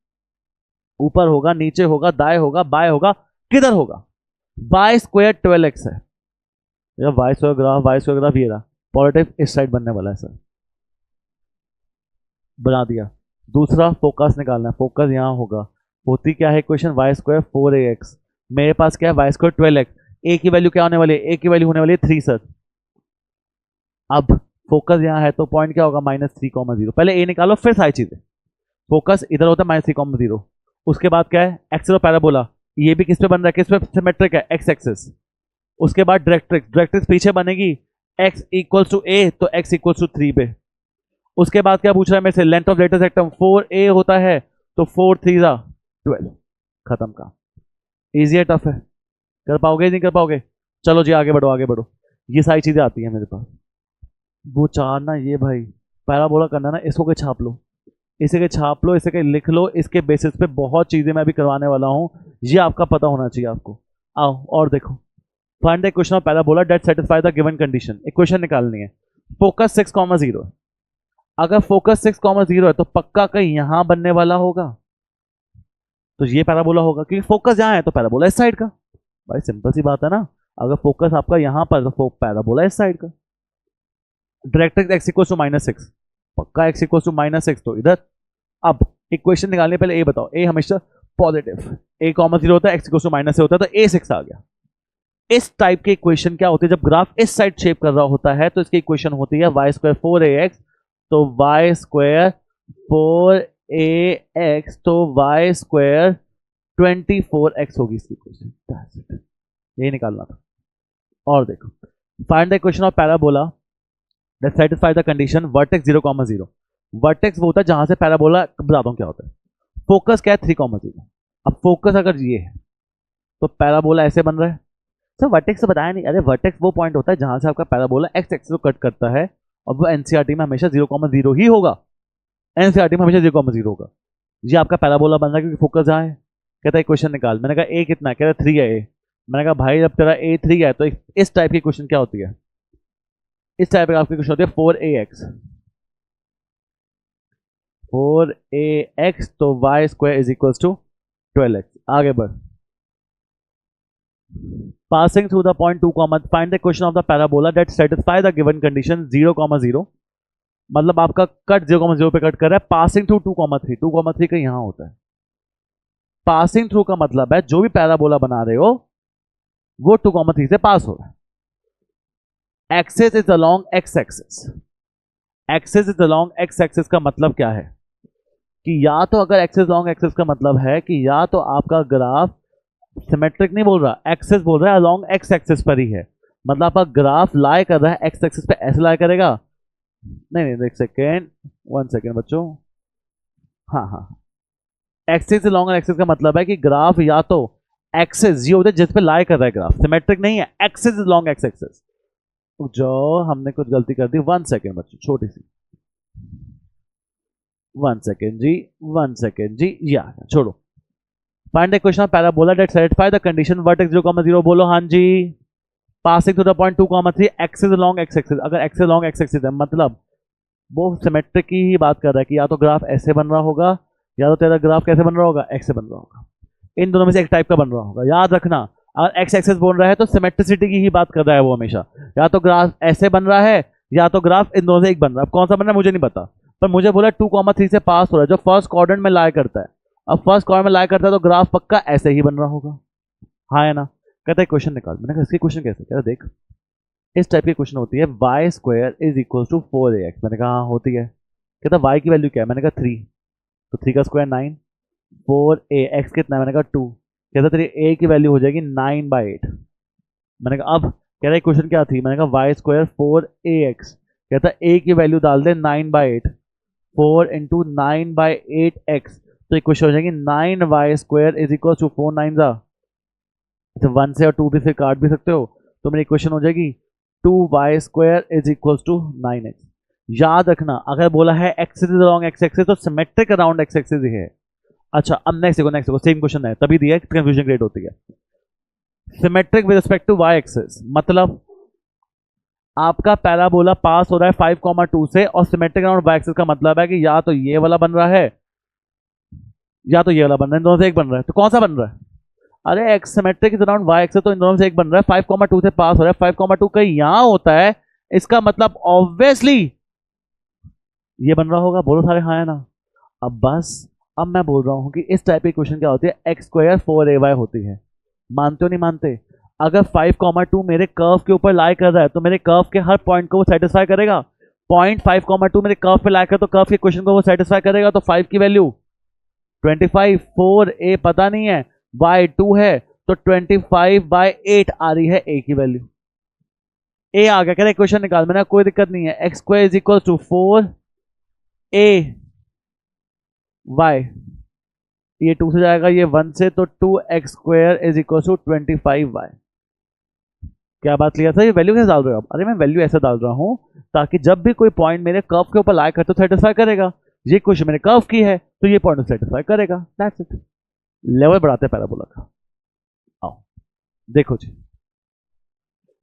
ऊपर होगा, नीचे होगा, दाएं होगा, बाएं होगा, किधर होगा। वाई स्क्वायर 12x है, वाई स्क्वायर ग्राफ ये रहा, पॉजिटिव इस साइड बनने वाला है सर, बना दिया। दूसरा फोकस निकालना है, फोकस यहां होगा। होती क्या है इक्वेशन, वाई स्क्वायर 4ax, मेरे पास क्या है वाई स्क्वायर 12x। ए की वैल्यू क्या होने वाली है, ए की वैल्यू होने वाली है 3 सर। अब फोकस यहां है तो पॉइंट क्या होगा, -3, 0। पहले ए निकालो फिर सारी चीजें। फोकस इधर होता है -3, 0। उसके बाद क्या है, एक्सिस ऑफ पैराबोला, ये भी किस पे बन रहा है, किस पे सिमेट्रिक है, एक्स एक्सिस। उसके बाद डायरेक्ट्रिक्स, डायरेक्ट्रिक्स पीछे बनेगी, x इक्वल्स टू a, तो x इक्वल्स टू 3 पे। उसके बाद क्या पूछ रहा है मेरे से, लेंथ ऑफ लेटेस्ट सेक्टम 4a होता है, तो 4 3 12। खत्म काम। इजी है, टफ है, कर पाओगे नहीं कर पाओगे, चलो जी आगे बढ़ो आगे बढ़ो। ये सारी चीजें आती हैं मेरे पास। वो चार ना, ये भाई पैराबोला करना ना, इसको के छाप लो, इसे के छाप लो, इसे के लिख लो, इसके बेसिस पे बहुत चीजें मैं अभी करवाने वाला हूं, ये आपका पता होना चाहिए आपको। आओ और देखो, find the equation of parabola that satisfy the given condition. Equation निकालनी है। फोकस 6, 0। अगर फोकस 6, 0 है तो पक्का कहीं यहां बनने वाला होगा, तो ये पैराबोला होगा, क्योंकि फोकस यहां है तो पैराबोला इस साइड का। भाई सिंपल सी बात है ना, अगर फोकस आपका यहां पर तो पैराबोला इस साइड का। डायरेक्ट्रिक्स एक्स इक्वल टू -6, पक्का एक्स इक्वल टू -6, तो इधर। अब इक्वेशन निकालने पहले ए बताओ, ए हमेशा पॉजिटिव, a 0 होता है, एक्स इक्वल टू -6 होता है, तो a 6 आ गया। इस टाइप की इक्वेशन क्या होती है, जब ग्राफ इस साइड शेप कर रहा होता है तो इसकी इक्वेशन होती है वाई स्क्वायर 4ax, तो वाई स्क्वायर 4ax, तो वाई स्क्वायर 24x होगी इसकी इक्वेशन। यही निकालना था। और देखो, find the equation of parabola that satisfy the condition vertex 0, 0। Vertex वो होता है जहां से पैराबोला, बताता हूं क्या होता है। फोकस क्या है 3, 0। अब फोकस अगर ये है तो पैराबोला ऐसे बन रहा है सर। वर्टेक्स से बताया नहीं, अरे वर्टेक्स वो पॉइंट होता है जहां से आपका पैराबोला एक्स एक्सिस को कट करता है, और वो एनसीईआरटी में हमेशा 0, 0 ही होगा। एनसीईआरटी में हमेशा 0, 0 होगा। ये आपका पैराबोला बन रहा है क्योंकि फोकस जहां है। कहता है क्वेश्चन निकाल, मैंने कहा ए कितना है, कहता है 3 है ए। मैंने कहा भाई जब तेरा ए 3 है तो इस टाइप की क्वेश्चन क्या होती है, इस टाइप की आपकी क्वेश्चन होती है 4ax, 4ax, तो y square is equal to 12x। आगे बढ़, passing through the point 2, find the equation of the parabola that satisfy the given condition 0, 0। मतलब आपका कट 0, 0 पे कट कर रहा है, पासिंग थ्रू 2, 3, 2, 3 का यहां होता है। पासिंग थ्रू का मतलब है जो भी पैराबोला बना रहे हो वो 2, 3 से पास हो रहा है। Axis is along x axis, axis is along x axis का मतलब क्या है कि या तो अगर एक्सिस अलोंग एक्सिस का मतलब है कि या तो आपका ग्राफ सिमेट्रिक नहीं बोल रहा, एक्सिस बोल रहा है, अलोंग एक्स एक्सिस पर ही है। मतलब आपका ग्राफ लाई कर रहा है एक्स एक्सिस पे, ऐसे लाई करेगा। नहीं एक सेकेंड, 1 सेकेंड बच्चों, हाँ, एक्सिस अलोंग एक्सिस का मतलब है कि ग्राफ या तो एक्सिस ये होता है जिस पे लाई कर रहा है ग्राफ, सिमेट्रिक नहीं है, एक्सिस अलोंग एक्स एक्सिस। जो हमने कुछ गलती कर दी, 1 सेकेंड बच्चों, छोटी सी 1 सेकेंड जी, 1 सेकेंड जी, या छोड़ो। Find the equation of parabola that satisfy the condition vertex 0,0 बोलो हाँ जी। Passing to the point 2,3 axis long X axis, अगर एक्सिस लॉन्ग एक्स एक्सिस है मतलब वो सिमेट्रिक की ही बात कर रहा है कि या तो ग्राफ ऐसे बन रहा होगा या तो तेरा ग्राफ कैसे बन रहा होगा, एक्स से बन रहा होगा, इन दोनों में से एक टाइप का बन रहा होगा। याद रखना अगर एक्स एक्सिस बोल रहा है तो सिमेट्रिसिटी की ही बात कर रहा है वो हमेशा, या तो ग्राफ ऐसे बन रहा है या तो ग्राफ इन दोनों से एक बन रहा है। अब कौन सा बन रहा है मुझे नहीं पता, पर मुझे बोला 2,3 से पास हो रहा है जो फर्स्ट क्वाड्रेंट में लाया करता है। अब फर्स्ट क्वाड्रेंट में लाया करता है तो ग्राफ पक्का ऐसे ही बन रहा होगा, हाँ है ना। कहता है क्वेश्चन निकाल, मैंने कहा इसकी क्वेश्चन कैसे, कहता देख इस टाइप की क्वेश्चन होती है y square is equal to 4ax, मैंने कहा हाँ होती है। कहता वाई की वैल्यू क्या है, मैंने कहा 3, तो 3 का स्क्वायर 9, 4ax कितना है, मैंने कहा 2। कहता तेरी a की वैल्यू हो जाएगी 9/8। मैंने कहा अब कह रहा है क्वेश्चन क्या थी, मैंने कहा वाई स्क्वायर 4ax, कहता a की वैल्यू डाल दे 9/8, 4 इंटू 9/8x, तो इक्वेशन हो जाएगी 9y square is equal to 4 9 जा, अच्छा 1 से और 2 भी से काट भी सकते हो, तो मेरी इक्वेशन हो जाएगी 2y square is equal to 9x। याद रखना अगर बोला है axis is along x axis तो सिमेट्रिक अराउंड एक्स एक्सिस ही है। अच्छा अब नेक्स्ट देखो सेम क्वेश्चन है, तभी दिया है कंफ्यूजन क्रिएट होती है। Symmetric with respect to y axis मतलब आपका पैराबोला पास हो रहा है 5,2 से और सिमेट्रिक अराउंड y एक्सिस का मतलब है कि या तो ये वाला बन रहा है या तो ये वाला बन रहा है, इन दोनों से एक बन रहा है, तो कौन सा बन रहा है, अरे x symmetric is around y axis तो इन दोनों से एक बन रहा है, 5,2 से पास हो रहा है, 5,2 कहीं यहां होता है, इसका मतलब ऑब्वियसली ये बन रहा होगा, बोलो सारे हाँ है ना। अब बस अब मैं बोल रहा हूं कि इस टाइप की क्वेश्चन क्या होती है, एक्स स्क्वायर 4ay होती है, मानते हो नहीं मानते। अगर 5,2 मेरे कर्व के ऊपर लाई कर रहा है तो मेरे कर्व के हर पॉइंट को वो सेटिस्फाई करेगा, पॉइंट 5,2 मेरे कर्व पे लाई कर तो कर्व के क्वेश्चन को वो सेटिस्फाई करेगा, तो 5 की वैल्यू 25, 4a पता नहीं है, y 2 है, तो 25/8 आ रही है a की वैल्यू, a आ गया, कह रहे क्वेश्चन निकाल, मैंने कोई दिक्कत नहीं है, x square is equal to 4ay, ये 2 से जाएगा ये 1 से, तो 2x square is equal to 25y। क्या बात लिया था, ये वैल्यू कैसे डाल रहे हो आप, अरे मैं वैल्यू ऐसे डाल रहा हूं ताकि जब भी कोई पॉइंट मेरे कर्व के ऊपर लाए कर तो सेटिस्फाई करेगा, ये क्वेश्चन मेरे कर्व की है तो ये पॉइंट सेटिस्फाई करेगा, दैट्स इट। लेवल बढ़ाते हैं पैराबोला का। आओ देखो जी,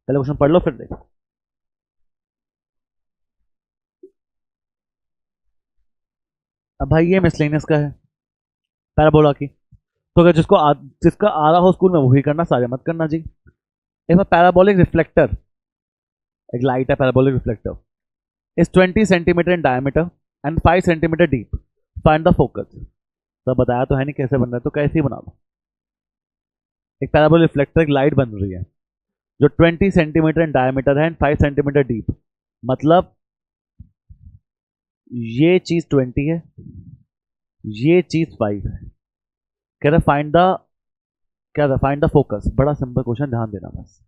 पहले क्वेश्चन पढ़ लो फिर देखो। अब भाई ये मिसलेनियस का है पैराबोला की, तो अगर जिसका आ रहा हो स्कूल में वही करना, सारे मत करना जी। एक पैराबोलिक रिफ्लेक्टर, एक लाइट है parabolic reflector, is 20 centimetre in diameter and 5 centimetre deep, find the focus. तो बताया तो है नहीं कैसे बन रहा है, तो कैसे ही बना दो। एक पैराबोलिक रिफ्लेक्टर एक लाइट बन रही है जो 20 सेंटीमीटर इन डायमीटर है एंड 5 सेंटीमीटर डीप, मतलब ये चीज 20 है, ये चीज 5 है। कह रहा फाइंड द, क्या था फाइंड द फोकस, बड़ा सिंपल क्वेश्चन, ध्यान देना बस।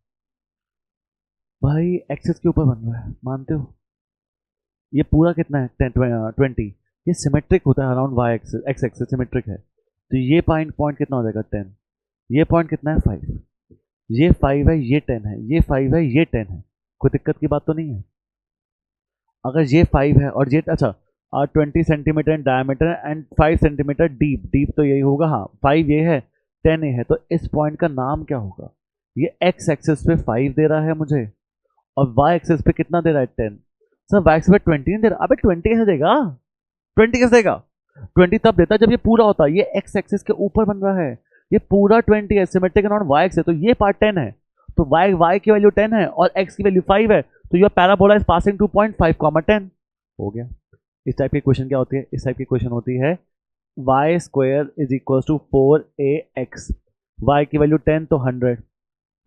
भाई एक्सिस के ऊपर बन रहा है मानते हो, ये पूरा कितना है 20, ये सिमेट्रिक होता है around Y axis, x axis symmetric है, तो ये पॉइंट कितना हो जाएगा 10, ये पॉइंट कितना है 5, ये 5 है, ये 10 है, ये 5 है, ये 10 है, कोई दिक्कत की बात तो नहीं है। अगर ये 5 है और ये अच्छा 20 centimetre in diameter and 5 centimetre deep, deep तो यही होगा, हाँ 5 ये है 10 ये है, तो इस पॉइंट का नाम क्या होगा, ये एक्स एक्सिस पे 5 दे रहा है मुझे और वाई एक्सिस पे कितना दे रहा है 10, सर वाई एक्सिस पे 20 नहीं दे रहा, अबे 20 कैसे देगा, 20 कैसे देगा, 20 तब देता जब ये पूरा होता है, ये एक्स एक्सिस के ऊपर बन रहा है, ये पूरा 20 है, सिमेट्रिक अराउंड वाई एक्स है, तो ये पार्ट 10 है, तो वाई की वैल्यू 10 है और एक्स की वैल्यू 5 है, तो your parabola is passing two point 5,10 हो गया। इस टाइप की क्वेश्चन क्या होती है, इस टाइप की क्वेश्चन होती है y square is equal to 4ax, y की वैल्यू 10 तो 100,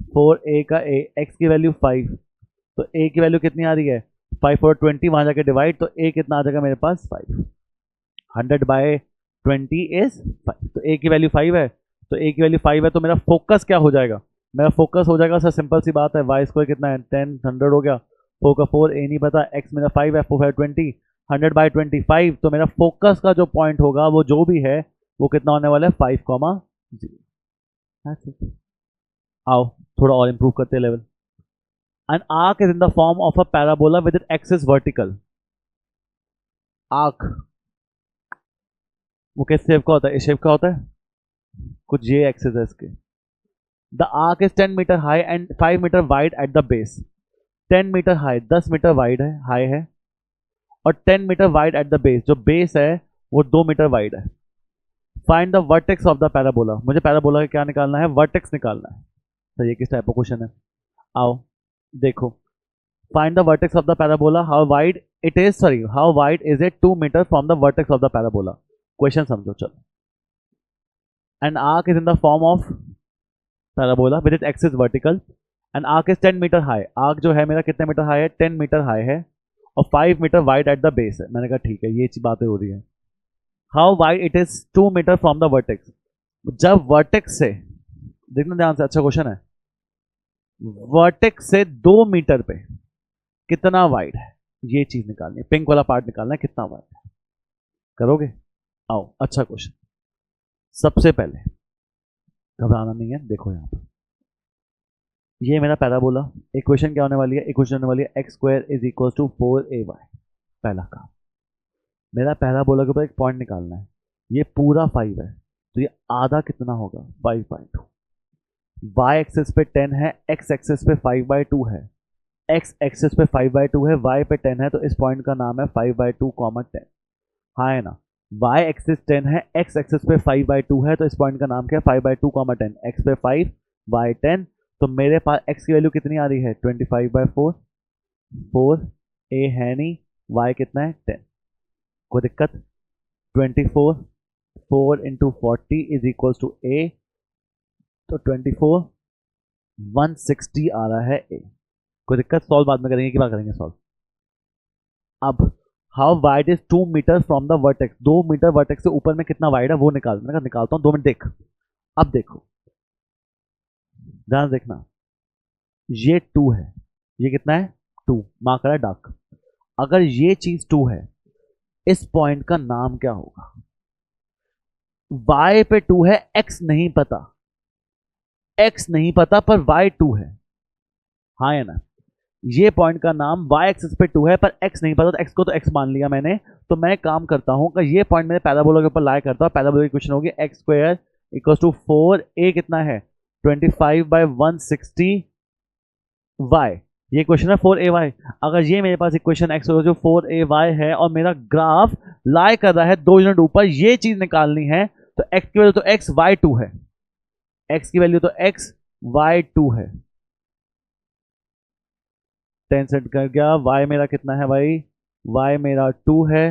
4a का a, x की वैल्यू 5, तो a की वैल्यू कितनी आ रही है 5 और 20 वहां जाके डिवाइड, तो a कितना आ जाएगा मेरे पास 5, 100/20 इज 5, तो a की वैल्यू 5 है, तो a की वैल्यू 5 है, तो मेरा फोकस क्या हो जाएगा, मेरा फोकस हो जाएगा सर सिंपल सी बात है, वाई स्क्वायर कितना है 10, 100 हो गया, 4 का 4 a नहीं पता, x मेरा 5 है, 4 5 20, 100/25, तो मेरा फोकस का जो पॉइंट होगा वो जो भी है वो कितना होने वाला है 5,0। आओ थोड़ा और इंप्रूव करते हैं level. N arch is in the form of a parabola with it axis vertical, arc वो किस शेप का होता है, इस शेप का होता है, कुछ ये एक्सेस है इसके। The arch is 10 metre high and 5 metre wide at the base. 10 metre high, 10 metre wide है, हाई है, और 10 metre wide at the base, जो बेस है वो 2 मीटर वाइड है। Find the vertex of the parabola. मुझे पैराबोला का क्या निकालना है? वर्टेक्स निकालना है। तो ये किस टाइप का क्वेश्चन है? आओ देखो। Find the vertex of the parabola, how wide it is, sorry how wide is it 2 metre from the vertex of the parabola. Question समझो चलो। An arch is in the form of parabola with it axis vertical, an arch is 10 metre high. Arch जो है मेरा कितने metre high है? 10 metre high है, और 5 metre wide at the base है। मैंने कहा ठीक है, ये बातें हो रही है। How wide it is 2 metre from the vertex. जब वर्टेक्स से, देखना ध्यान से, अच्छा क्वेश्चन है, वर्टेक्स से 2 मीटर पे कितना वाइड है, ये चीज निकालनी है। पिंक वाला पार्ट निकालना है, कितना वाइड है। करोगे? आओ, अच्छा क्वेश्चन। सबसे पहले घबराना नहीं है, देखो यहां पर ये मेरा पैराबोला। इक्वेशन क्या होने वाली है? इक्वेशन होने वाली है x square is equal to 4ay। पहला काम, मेरा पैराबोला के ऊपर एक पॉइंट निकालना है। ये पूरा 5 है, तो ये आधा कितना होगा? 5/2। y एक्सेस पे 10 है, x एक्सेस पे 5/2 है, x एक्सेस पे 5/2 है, y पे 10 है, तो इस पॉइंट का नाम है 5/2, 10। हाँ है ना? y एक्सेस 10 है, x एक्सेस पे 5/2 है, तो इस पॉइंट का नाम क्या है? 5/2, 10। x पे 5, y 10। तो मेरे पास x की वैल्यू कितनी आ रही है? 25/4। 4a है नहीं, y कितना है? 10। कोई दिक्कत? 24, 4 into 40 is equal to a, तो 24, 160 आ रहा है a। कोई दिक्कत? सॉल्व बाद में करेंगे, क्या करेंगे सॉल्व। अब how wide is 2 metre from the vertex. 2 metre vertex से ऊपर में कितना वाइड है वो निकालता हूं। 2 मिनट देख। अब देखो, ध्यान देखना, ये 2 है, ये कितना है? 2 मार्क करा है डार्क। अगर ये चीज 2 है, इस पॉइंट का नाम क्या होगा? y पे 2 है, x नहीं पता, x नहीं पता, पर y 2 है। हाँ है ना? ये पॉइंट का नाम y एक्सिस पे 2 है, पर x नहीं पता, तो x को तो x मान लिया मैंने। तो मैं काम करता हूं कि ये पॉइंट मेरे पैराबोला के ऊपर लाई करता हूं। पैराबोला की इक्वेशन होगी x square equal to 4a, कितना है? 25/160 y। ये क्वेश्चन है 4ay। अगर ये मेरे पास इक्वेशन x जो 4ay है और मेरा ग्राफ लाई कर रहा है 2 यूनिट ऊपर, ये चीज निकालनी है, तो x की वैल्यू तो x, y 2 है। x की वैल्यू तो x, y 2 है। 10 सेट कर गया। y मेरा कितना है भाई? y मेरा 2 है,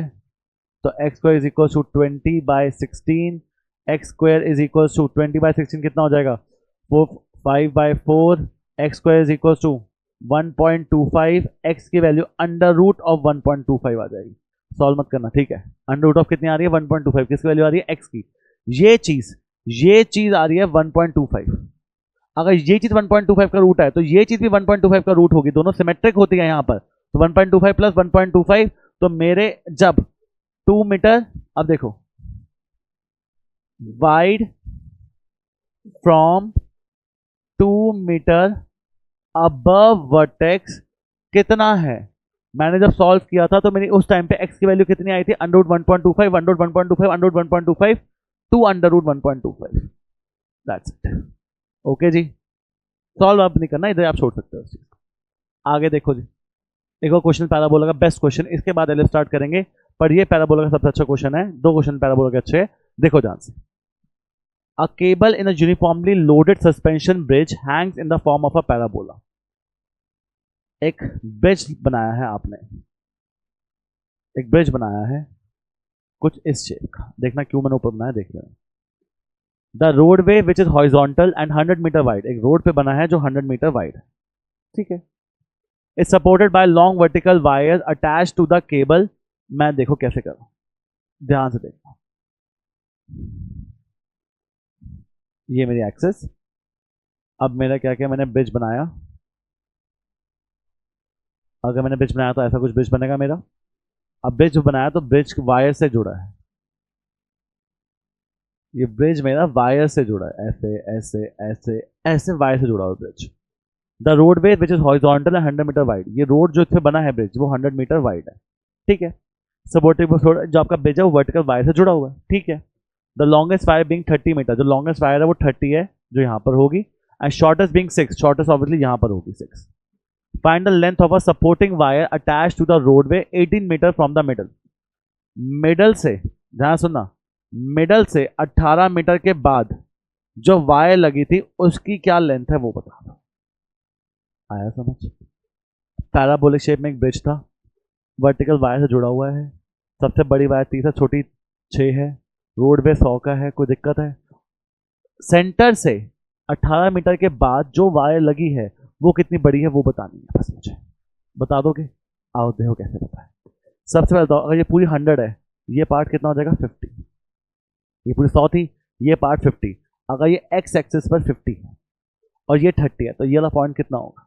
तो x square is equal to 20/16। x square is equal to 20/16 कितना हो जाएगा? 5/4। x square is equal to 1.25। x की वैल्यू अंडर रूट ऑफ 1.25 आ जाएगी। सॉल्व मत करना, ठीक है? अंडर रूट ऑफ कितनी आ रही है? 1.25। किसकी वैल्यू आ रही है? x की। ये चीज आ रही है 1.25। अगर ये चीज 1.25 का रूट है, तो ये चीज भी 1.25 का रूट होगी। दोनों सिमेट्रिक होती है यहां पर। तो 1.25 प्लस 1.25, तो मेरे जब 2 मीटर, अब देखो, wide from 2 metre above vertex कितना है? मैंने जब सॉल्व किया था तो मेरी उस टाइम पे x की वैल्यू कितनी आई थी? Under root 1.25, under root 1.25, under root 1.25 two under root 1.25। That's it. Okay जी, सॉल्व आप नहीं करना, इधर आप छोड़ सकते हो उस चीज को। आगे देखो जी, एक और क्वेश्चन पैराबोला का बेस्ट क्वेश्चन, इसके बाद एलिफ स्टार्ट करेंगे, पर ये पैराबोला का सबसे अच्छा क्वेश्चन है। 2 क्वेश्चन पैराबोला के अच्छे हैं, देखो ध्यान से। A cable in a uniformly loaded suspension bridge Hanks in the form of a parabola. एक ब्रिज बनाया है आपने, एक ब्रिज बनाया है कुछ इस शेप का। देखना क्यों मैंने ऊपर बनाया, देख लेना। The roadway which is horizontal and 100 metre wide. एक रोड पे बना है जो 100 मीटर वाइड है, ठीक है। Is supported by long vertical wires attached to the cable. मैं देखो कैसे कर रहा हूं, ध्यान से देखना। ये मेरी एक्सेस। अब मेरा क्या क्या मैंने ब्रिज बनाया। अगर मैंने ब्रिज बनाया तो ऐसा कुछ ब्रिज बनेगा मेरा। अब ब्रिज बनाया तो ब्रिज वायर से जुड़ा है। ये ब्रिज मेरा वायर से जुड़ा है, ऐसे ऐसे ऐसे ऐसे वायर से जुड़ा हुआ bridge. The roadway which is horizontal and 100 metre wide. ये रोड जो इससे बना है ब्रिज, वो 100 मीटर वाइड है, ठीक है। सपोर्टिव जो आपका ब्रिज है वो वर्टिकल वायर से जुड़ा हुआ है, ठीक है। The longest wire being 30 metre, जो लॉन्गेस्ट वायर है वो 30 है जो यहाँ पर होगी, and shortest being 6, shortest obviously यहाँ पर होगी 6. Find the length of a supporting wire attached to the roadway 18 metre from the middle. Middle से, ध्यान सुनना, मिडल से 18 मीटर के बाद जो वायर लगी थी उसकी क्या लेंथ है वो बता दो. आया समझ? पैराबोलिक शेप में एक ब्रिज था, वर्टिकल वायर से जुड़ा हुआ है, सबसे बड़ी वायर 30 है, छोटी 6 है, रोडवे 100 का है, कोई दिक्कत है? सेंटर से 18 मीटर के बाद जो वायर लगी है वो कितनी बड़ी है वो बतानी है बस मुझे. बता दोगे? आओ देखो कैसे पता है. सबसे पहले तो अगर ये पूरी 100 है, ये पार्ट कितना हो जाएगा 50. ये पूरी 100 थी, ये पार्ट 50. अगर ये एक्स एक्सिस पर 50 है और ये 30 है तो ये वाला पॉइंट कितना होगा?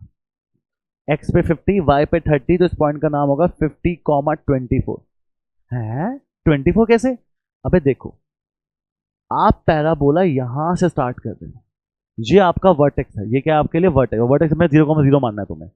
एक्स पे 50, वाई पे 30, तो इस पॉइंट का नाम होगा 50,24. है 24 कैसे? अबे देखो, आप पैराबोला यहां से स्टार्ट कर रहे हो, ये आपका वर्टेक्स है, ये क्या आपके लिए वर्टेक्स, वर्टेक्स में 0,0 मानना है तुम्हें.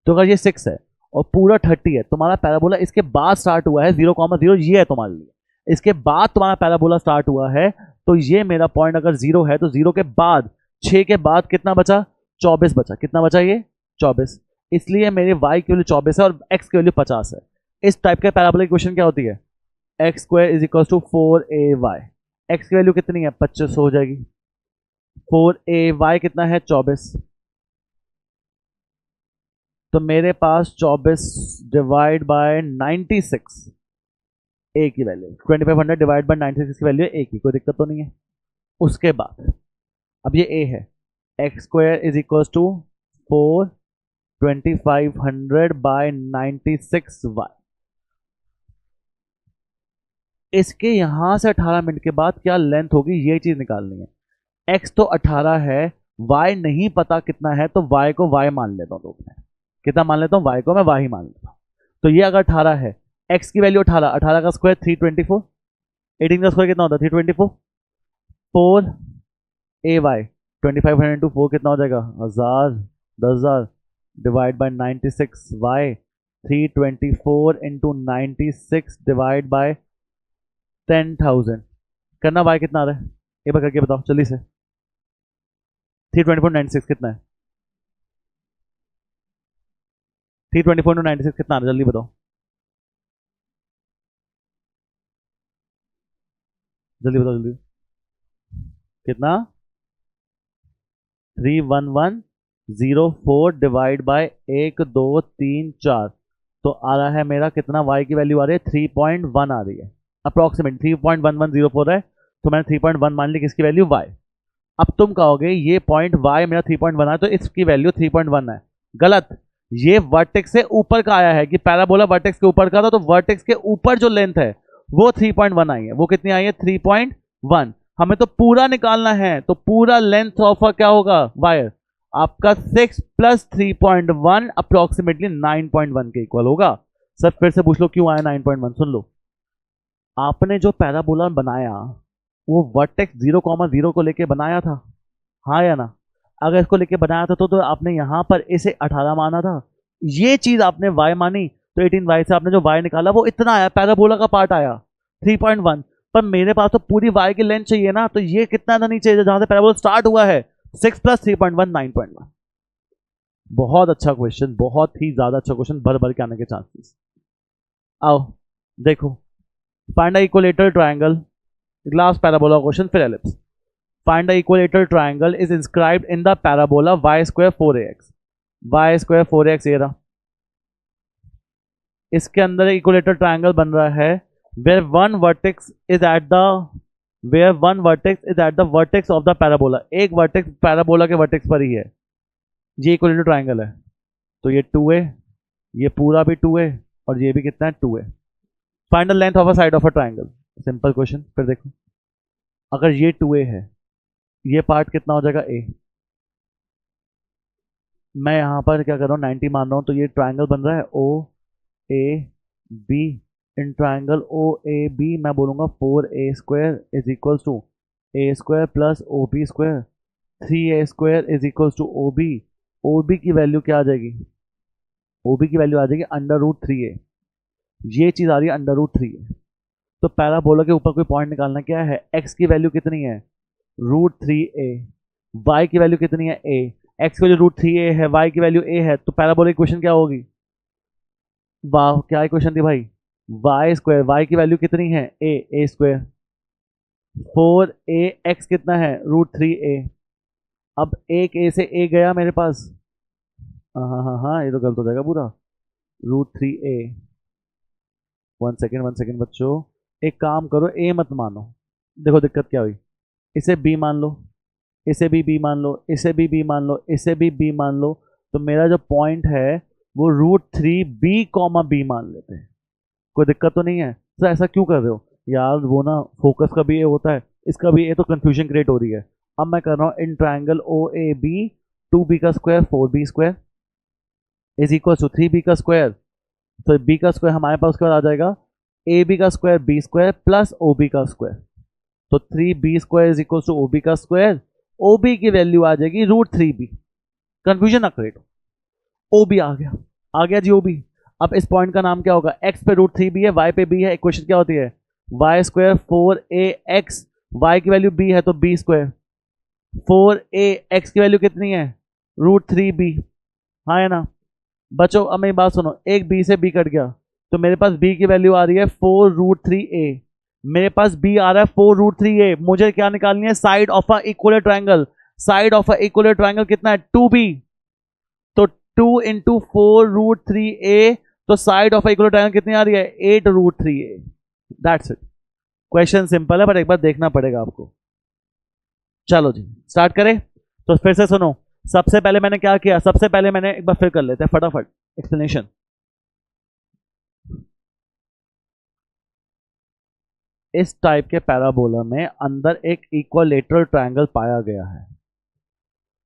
तो अगर ये 6 है और पूरा 30 है, तुम्हारा पैराबोला इसके बाद स्टार्ट हुआ है 0,0, ये है तुम्हारे लिए. इसके बाद तुम्हारा पैराबोला स्टार्ट हुआ है, तो ये मेरा पॉइंट अगर 0 है तो 0 के बाद 6 के बाद कितना बचा? 24 बचा. कितना बचा? ये 24. इसलिए मेरी y की वैल्यू 24 है और x की वैल्यू 50 है. इस टाइप के पैराबोला इक्वेशन क्या होती है? X square is equal to 4ay. x की वैल्यू कितनी है? 25 हो जाएगी. 4ay कितना है? 24. तो मेरे पास 24 डिवाइड बाय 96, ए की वैल्यू 2500 डिवाइड बाय 96 की वैल्यू ए की, कोई दिक्कत तो नहीं है. उसके बाद अब ये ए है, x square is equal to 4 2500 by 96y. इसके यहां से 18 मिनट के बाद क्या लेंथ होगी ये चीज निकालनी है. x तो 18 है, y नहीं पता कितना है, तो y को y मान लेता हूं. कितना मान लेता हूं? y को मैं y ही मान लेता हूं. तो ये अगर 18 है, x की वैल्यू 18, 18 का स्क्वायर 324, 18 का स्क्वायर कितना होता है? 324. 4ay 2500 इंटू 4 कितना हो जाएगा? 1000 divide by 96y. 324 into 96 divide by 10,000. करना y कितना आ रहा है एक बार करके बताओ जल्दी से. 324 96 कितना है? 324 इंटू 96 कितना आ रहा है जल्दी बताओ. जल्दी बताओ जल्दी. कितना? 31104 डिवाइड बाय 1 2 3 4. तो आ रहा है मेरा कितना? y की वैल्यू आ रही है 3.1 आ रही है अप्रोक्सीमेट. 3.1104 है तो मैंने 3.1 मान ली किसकी वैल्यू? y. अब तुम कहोगे ये पॉइंट y मेरा 3.1 है तो इसकी वैल्यू 3.1 है. गलत. ये वर्टेक्स से ऊपर का आया है कि पैराबोला वर्टेक्स के ऊपर का था, तो वर्टेक्स के ऊपर जो लेंथ है वो 3.1 आई है. वो कितनी आई है? 3.1. हमें तो पूरा निकालना है, तो पूरा लेंथ ऑफ क्या होगा वायर आपका 6 प्लस 3.1 अप्रोक्सीमेटली 9.1 के इक्वल होगा. सर फिर से पूछ लो क्यों आया 9.1. सुन लो, आपने जो पैराबोला बनाया वो वर्टेक्स 0,0 को लेके बनाया था, हाँ या ना? अगर इसको लेके बनाया था तो आपने यहां पर इसे 18 माना था, ये चीज आपने y मानी, तो 18y से आपने जो y निकाला वो इतना आया, पैराबोला का पार्ट आया 3.1. पर मेरे पास तो पूरी y की लेंथ चाहिए ना, तो ये कितना था नीचे जहां से पैराबोला स्टार्ट हुआ है? 6 प्लस 3.1 9.1. बहुत अच्छा क्वेश्चन, बहुत ही ज्यादा अच्छा क्वेश्चन, भर भर के आने के चांसेस. आओ देखो, find the equilateral triangle, glass parabola question, फिर ellipse. Find the equilateral triangle is inscribed in the parabola y square 4ax. y square 4ax ये रहा. इसके अंदर इक्विलेटरल ट्रायंगल बन रहा है where one vertex is at the vertex of the parabola. एक vertex parabola के वर्टेक्स पर ही है. ये इक्विलेटरल ट्रायंगल है, तो ये 2a, ये पूरा भी 2a और ये भी कितना है? 2a. Find the length of a side of a triangle. Simple question. फिर देखो, अगर ये 2a है, ये पार्ट कितना हो जाएगा? a. मैं यहां पर क्या कर रहा हूं? 90 मान रहा हूं, तो ये ट्रायंगल बन रहा है o a b. In triangle o a b मैं बोलूंगा 4a square is equal to a square plus o b square. 3a square is equal to o b. o b की वैल्यू क्या आ जाएगी? o b की value आ जाएगी √3a. ये चीज आ रही है √3a. तो पैराबोला के ऊपर कोई पॉइंट निकालना, क्या है, x की वैल्यू कितनी है, √3a, y की वैल्यू कितनी है a, x की वैल्यू √3a है, y की वैल्यू a है, तो पैराबोला इक्वेशन क्या होगी, वाह क्या इक्वेशन थी भाई, वाई स्क्वायर, वाई की वैल्यू कितनी है ए स्क्वायर, 4ax कितना है √3a। अब एक ए से ए गया मेरे पास, हाँ हाँ हाँ हाँ ये तो गलत हो जाएगा पूरा, √3a। 1 सेकेंड बच्चों, एक काम करो, ए मत मानो, देखो दिक्कत क्या हुई, इसे बी मान लो, इसे भी बी मान लो, इसे भी बी मान लो, इसे भी बी मान लो, तो मेरा जो पॉइंट है वो √3b, बी लेते हैं, कोई दिक्कत तो नहीं है। तो ऐसा क्यों कर रहे हो यार, वो ना फोकस का भी ए होता है, इसका भी ए, तो कंफ्यूजन क्रिएट हो रही है। अब मैं कर रहा हूँ in triangle O A b, 2b का square 4b square is equal to 3b का स्क्वायर, तो b का स्क्वायर हमारे पास उसके बाद आ जाएगा ए बी का square B square plus O B का स्क्वायर, तो 3b square is equal to O B का स्क्वायर, ओ बी की वैल्यू आ जाएगी √3b, कंफ्यूजन ना क्रिएट हो, ओ बी आ गया जी ओ बी। अब इस पॉइंट का नाम क्या होगा, x पे √3b है, y पे b है, इक्वेशन क्या होती है, वाई स्क्वायर 4ax, y की वैल्यू b है तो b स्क्वायर, 4ax की वैल्यू कितनी है √3b, हाँ है ना बच्चों। अब मेरी बात सुनो, एक b से b कट गया, तो मेरे पास b की वैल्यू आ रही है 4√3a, मेरे पास b आ रहा है 4√3a, मुझे क्या निकालनी है, side of a equal triangle, side of a equal triangle कितना है 2b, तो 2 × 4√3a, तो साइड ऑफ इक्वल ट्रायंगल कितनी आ रही है 8√3a। That's it, question simple है पर एक बार देखना पड़ेगा आपको। चलो जी स्टार्ट करें, तो फिर से सुनो, सबसे पहले मैंने क्या किया, सबसे पहले मैंने एक बार फिर कर लेते हैं फटाफट एक्सप्लेनेशन। इस टाइप के पैराबोला में अंदर एक इक्वलेटरल ट्रायंगल पाया गया है,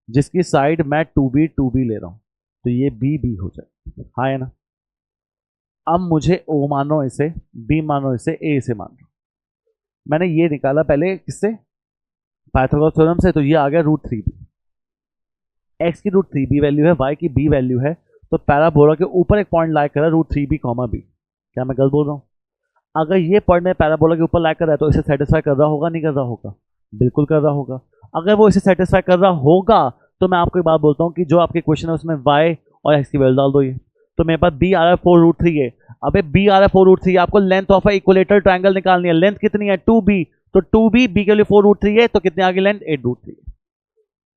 जिसकी साइड मैं 2b ले रहा हूं, तो ये b हो जाए, हाँ है ना। अब मुझे o मानो इसे, b मानो इसे, a से मान लो, मैंने ये निकाला पहले किससे, पाइथागोरस थ्योरम से, तो ये आ गया √3b, x की √3b वैल्यू है, y की b वैल्यू है, तो पैराबोला के ऊपर एक पॉइंट लाई कर रहा है √3b, b, क्या मैं गलत बोल रहा हूँ, अगर ये पॉइंट में पैराबोला के ऊपर लाई कर रहा है तो इसे सेटिस्फाई कर रहा होगा नहीं कर रहा होगा, बिल्कुल कर रहा होगा। अगर वो इसे सेटिस्फाई कर रहा होगा तो मैं आपको एक बात बोलता हूँ कि जो आपके क्वेश्चन है उसमें y और x की वैल्यू डाल दो, ये तो मेरे पास b आ रहा है 4√3a, अबे b आ रहा है 4√3, आपको लेंथ ऑफ इक्वलेटर ट्रायंगल निकालनी है, लेंथ कितनी है 2b, तो 2b, b के लिए 4√3a, तो कितनी आ गई length 8√3।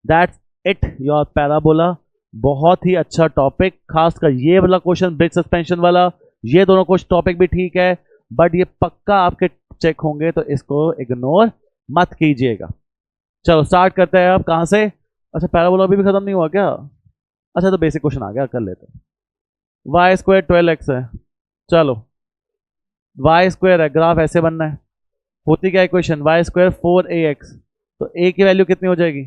That's it your parabola. बहुत ही अच्छा टॉपिक, खासकर ये वाला क्वेश्चन ब्रेक सस्पेंशन वाला, ये दोनों कुछ टॉपिक भी ठीक है, बट ये पक्का आपके चेक होंगे, तो इसको इग्नोर मत कीजिएगा। चलो स्टार्ट करते हैं, अब कहां से, अच्छा पैराबोला अभी भी खत्म नहीं हुआ क्या, अच्छा तो बेसिक क्वेश्चन आ गया, कर लेते हैं। वाई स्क्वायर 12x है, चलो वाई स्क्वायर है, ग्राफ ऐसे बनना है, होती क्या इक्वेशन, वाई स्क्वायर 4ax, तो a की वैल्यू कितनी हो जाएगी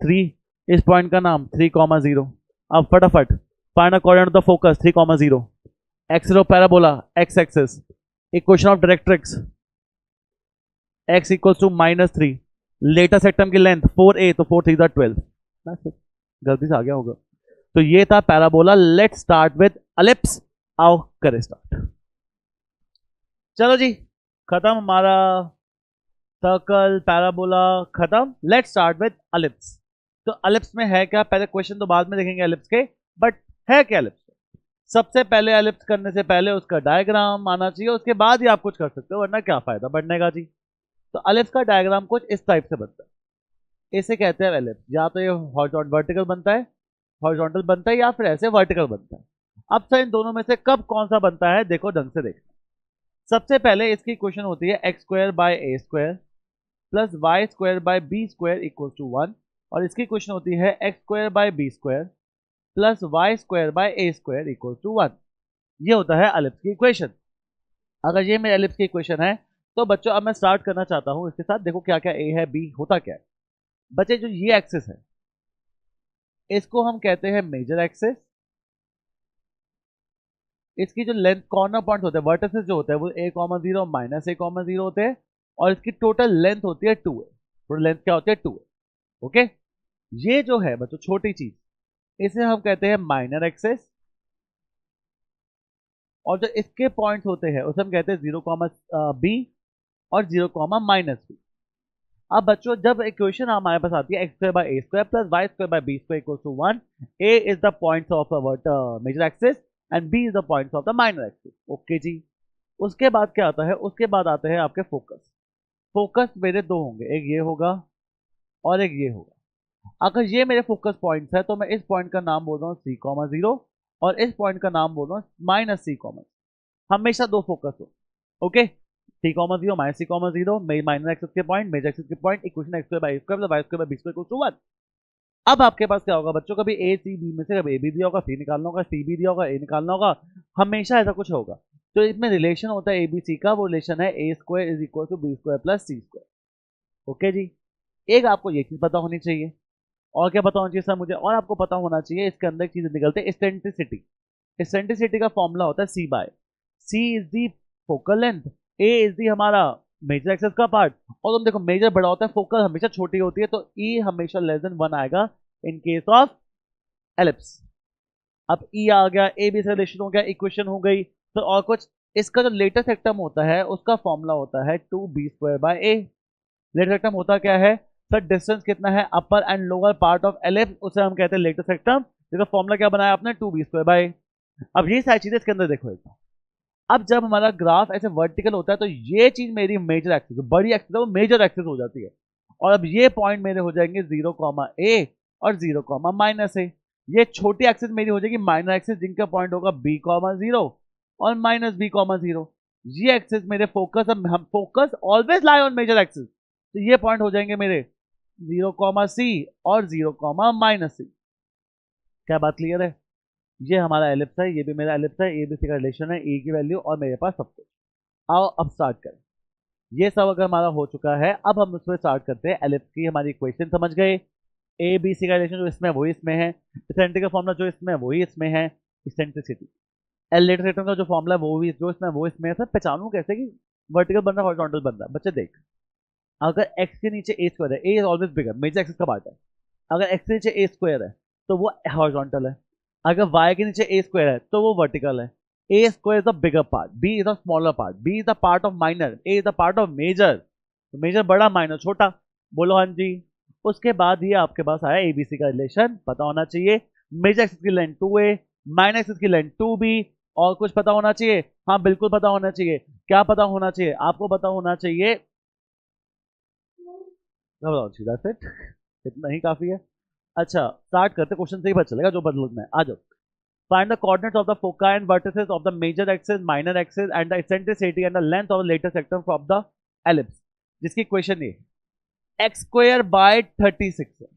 3, इस पॉइंट का नाम 3,0, अब फटाफट find coordinate of the focus 3,0, axis of parabola x axis, equation of directrix x equals to -3, latus rectum की लेंथ 4a, तो 4 3 12, गलती से आ गया होगा। तो ये था parabola. Let's start with ellipse, आओ करें स्टार्ट। चलो जी खत्म हमारा सर्कल पैराबोला खत्म, लेट्स स्टार्ट विद एलिप्स। तो एलिप्स में है क्या, पहले क्वेश्चन तो बाद में देखेंगे एलिप्स के, बट है क्या एलिप्स, सबसे पहले एलिप्स करने से पहले उसका डायग्राम आना चाहिए, उसके बाद ही आप कुछ कर सकते हो, वरना क्या फायदा बढ़ने का जी। तो एलिप्स का डायग्राम कुछ इस टाइप से बनता है, इसे कहते हैं एलिप्स, या तो ये वर्टिकल बनता है, हॉरिजॉन्टल बनता है, या फिर ऐसे वर्टिकल बनता है। अब सर इन दोनों में से कब कौन सा बनता है, देखो ढंग से देखो। सबसे पहले इसकी इक्वेशन होती है x² / a² plus y² / b² equal to 1, और इसकी इक्वेशन होती है x² / b² plus y² / a² equal to 1। ये होता है एलिप्स की इक्वेशन। अगर ये मेरे एलिप्स की इक्वेशन है, तो बच्चों अब मैं स्टार्ट करना चाहता हूं इसके साथ, देखो क्या क्या a है b होता क्या है। बच्चे जो ये एक्सिस है इसको हम कहते हैं मेजर एक्सिस, इसकी जो लेंथ कॉर्नर पॉइंट होते हैं वर्टिसेस जो होते हैं वो a, 0 -a, 0 होते हैं, और इसकी टोटल लेंथ होती है 2a, टोटल लेंथ क्या होती है 2a। ओके, ये जो है बच्चों छोटी चीज, इसे हम कहते हैं माइनर एक्सिस, और जो इसके पॉइंट्स होते हैं उसे हम कहते हैं 0,b और 0,-b। अब बच्चों जब इक्वेशन हमारे पास आती है x square by A square plus Y square by B square equal to 1, A is the points of our major axis and B is the points of the minor axis. Okay जी। उसके बाद क्या आता है, उसके बाद आते हैं आपके फोकस। फोकस मेरे दो होंगे, एक ये होगा और एक ये होगा। अगर ये मेरे फोकस पॉइंट्स है तो मैं इस पॉइंट का नाम बोल रहा हूँ c,0 और इस पॉइंट का नाम बोल रहा हूँ -c,, हमेशा दो फोकस हो। Okay, c,0 -c,0 minor axis के पॉइंट, मेजर एक्सिस के point, equation x square by A square plus Y square by B square equal to 1। अब आपके पास क्या होगा बच्चों, कभी ए सी बी में से कभी ए बी दिया होगा, सी निकालना होगा, सी बी दिया होगा, ए निकालना होगा, हमेशा ऐसा कुछ होगा। तो इसमें रिलेशन होता है ए बी सी का, वो रिलेशन है A square is equal to B square plus C square. Okay जी। एक आपको ये चीज पता होनी चाहिए, और क्या पता होना चाहिए सर मुझे, और आपको पता होना चाहिए इसके अंदर चीजें निकलते हैं एसेंट्रिसिटी। एसेंट्रिसिटी का फॉर्मूला होता है C by C is the focal length, A is the हमारा मेजर एक्सिस का पार्ट, और तुम देखो मेजर बड़ा होता है, फोकल हमेशा छोटी होती है, तो ई हमेशा लेस देन 1 आएगा इन केस ऑफ एलिप्स। अब ई आ गया, ए बी से रिलेशन हो गया, इक्वेशन हो गई। तो और कुछ, इसका जो लेटेस्ट एक्टम होता है उसका फॉर्मूला होता है 2b² बाय ए। लेटेस्ट एक्टम होता क्या है सर, डिस्टेंस कितना है upper and lower part of ellipse, उसे हम कहते हैं लेटेस्ट एक्टम, जिसका फॉर्मूला क्या बनाया आपने 2b² बाय ए। अब ये सारी चीजें इसके अंदर देखो एक बार। अब जब हमारा ग्राफ ऐसे वर्टिकल होता है तो ये चीज मेरी मेजर एक्सिस, जो बड़ी एक्सिस है वो मेजर एक्सिस हो जाती है, और अब ये पॉइंट मेरे हो जाएंगे 0,a और 0,-a। ये छोटी एक्सिस मेरी हो जाएगी माइनर एक्सिस, जिनका पॉइंट होगा b,0 और -b,0। ये एक्सिस मेरे फोकस, हम focus always lie on major axis, तो ये पॉइंट हो जाएंगे मेरे 0,c और 0,-c। क्या बात क्लियर है? ये हमारा एलिप्स है, ये भी मेरा एलिप्स है, ए बी सी का रिलेशन है, ए की वैल्यू और मेरे पास सब कुछ। आओ अब स्टार्ट करें। ये सब अगर हमारा हो चुका है, अब हम उसमें स्टार्ट करते हैं। एलिप्स की हमारी इक्वेशन समझ गए, ए बी सी का रिलेशन जो इसमें वही इसमें है, इसेंट्रिक का फॉर्मूला जो इसमें वही इसमें है, इसेंट्रिसिटी। एलिप्स का जो फॉर्मूला वो भी जो इसमें वो इसमें है। सर पहचानूं कैसे कि वर्टिकल बन रहा है हॉरिजॉन्टल बन रहा है? बच्चे देख, अगर एक्स के नीचे ए स्क्वायर है, A is always bigger, major axis का पार्ट है, अगर एक्स के नीचे ए स्क्वायर है तो वो हॉरिजॉन्टल है, अगर y के नीचे ए स्क्वायर है तो वो वर्टिकल है। A square is the bigger part, B is the smaller part, B is the part of minor, A is the part of major. तो मेजर बड़ा, माइनर छोटा। बोलो हाँ जी। उसके बाद ये आपके पास आया एबीसी का रिलेशन, पता होना चाहिए मेजर एक्सिस की लेंथ 2a, माइनर एक्सिस की लेंथ 2b, और कुछ पता होना चाहिए? हाँ बिल्कुल पता होना चाहिए। क्या पता होना चाहिए? आपको पता होना चाहिए, इतना ही काफी है। अच्छा स्टार्ट करते, क्वेश्चन से ही पता चलेगा जो बदलना है। आ जाओ। Find the coordinates of the foci and vertices of the major axis, minor axis, and the eccentricity and the length of the latest sector of the ellipse. जिसकी इक्वेशन ये x स्क्वायर बाय 36 है,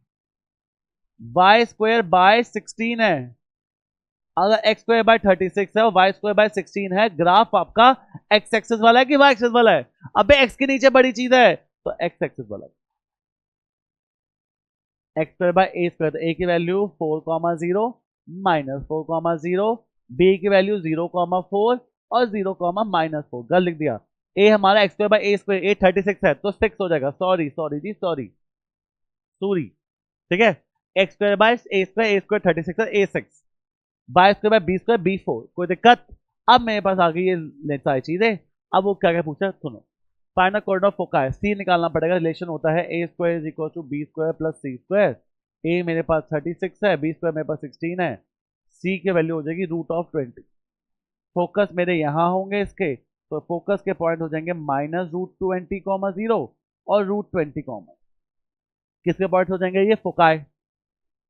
y square by 16 है। अगर x square by 36 है और y square by 16 है, graph आपका x axis वाला है कि y एक्सिस वाला है? अबे x के नीचे बड़ी चीज है तो x एक्सिस वाला है। x square by a square, तो a की वैल्यू 4,0 -4,0, b की वैल्यू 0,4 और 0,-4। गल लिख दिया। a हमारा x square by a square, a 36 है तो 6 हो जाएगा। सॉरी जी, सॉरी ठीक है। x square by a square 36 है, a 6, bye square bye b square b 4। कोई दिक्कत? अब मेरे पास आ गई ये सारी चीजें। अब वो क्या क्या पूछा सुनो। Find the coordinate of foci, c निकालना पड़ेगा। रिलेशन होता है a square is equal to b square plus c square. a मेरे पास 36 है, b स्क्वायर मेरे पास 16 है, c की वैल्यू हो जाएगी √20। फोकस मेरे यहां होंगे इसके, तो फोकस के पॉइंट हो जाएंगे -√20,0 और √20, किसके पॉइंट हो जाएंगे? ये फोकाई।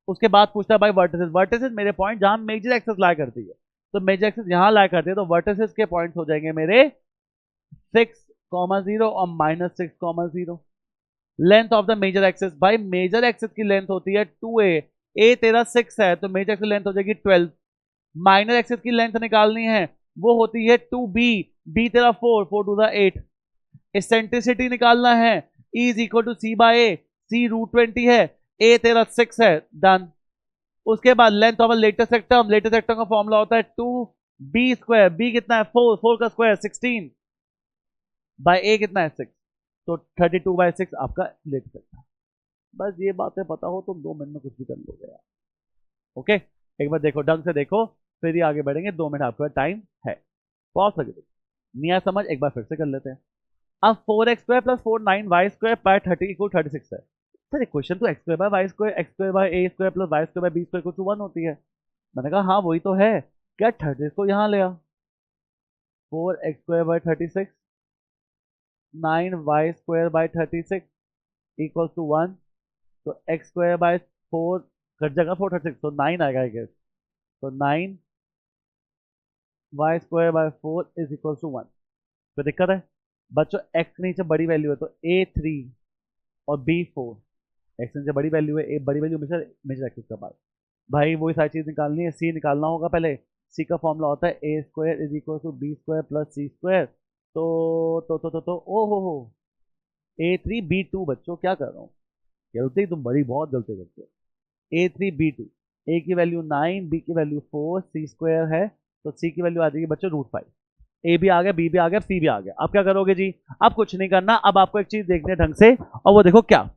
उसके बाद पूछता है भाई वर्टिसेस। वर्टिसेस मेरे पॉइंट जहां मेजर एक्सिस लाई करती है, तो मेजर एक्सिस यहां लाई करती है, तो वर्टिसेस के पॉइंट हो जाएंगे मेरे 6,0 और -6,0। Length of the major axis, भाई मेजर एक्सिस की लेंथ होती है 2a, a तेरा 6 है तो मेजर एक्सिस लेंथ हो जाएगी 12। माइनर एक्सिस की लेंथ निकालनी है, वो होती है 2b, b तेरा 4 टू द 8। एसेंट्रिसिटी निकालना है, e is equal to c by a, c √20 है, a तेरा 6 है, डन। उसके बाद length of latus rectum, latus सेक्टम का फॉर्मूला होता है 2b स्क्वायर, b कितना है 4 का स्क्वायर 16 बाय a कितना है 6, तो 32/6 आपका लेटेस्ट सेक्टम। बस ये बातें पता हो तो 2 मिनट में कुछ भी कर लोगे यार। ओके, एक बार देखो ढंग से देखो, फिर ही आगे बढ़ेंगे। 2 मिनट आपका टाइम है। पॉज करके नहीं आया समझ, एक बार फिर से कर लेते हैं। अब 4x² + 4 9y² बाय 30 = 36 है। सर इक्वेशन तो x² bye y² x² by a² + y² by b² = 1 होती है। मैंने कहा हाँ वही तो है, क्या 36 को यहाँ ले आ, 4x² बाय 36 9y² बाय 36 = 1, तो x² बाय 4 कट जाएगा 436, तो 9 आएगा आई गेस, तो 9 y² बाय 4 = 1। तो दिक्कत है बच्चों, x के नीचे बड़ी वैल्यू है तो a3 और b4, x के नीचे बड़ी वैल्यू है, a बड़ी वैल्यू हमेशा मेजर एक्सिस का पास। भाई वही सारी चीज निकालनी है, c निकालना होगा पहले। c का फॉर्मूला होता है a² = b² + c²। तो ओ हो a3 b2, बच्चों क्या कर रहा हूँ, गलती तुम बड़ी बहुत गलती करते हो। a3 b2, a की वैल्यू 9, b की वैल्यू 4, c² है तो c की वैल्यू आ जाएगी बच्चों √5। ए भी आ गया, बी भी आ गया, सी भी आ गया। अब क्या करोगे जी, अब कुछ नहीं करना, अब आपको एक चीज देखनी है ढंग से, और वो देखो क्या,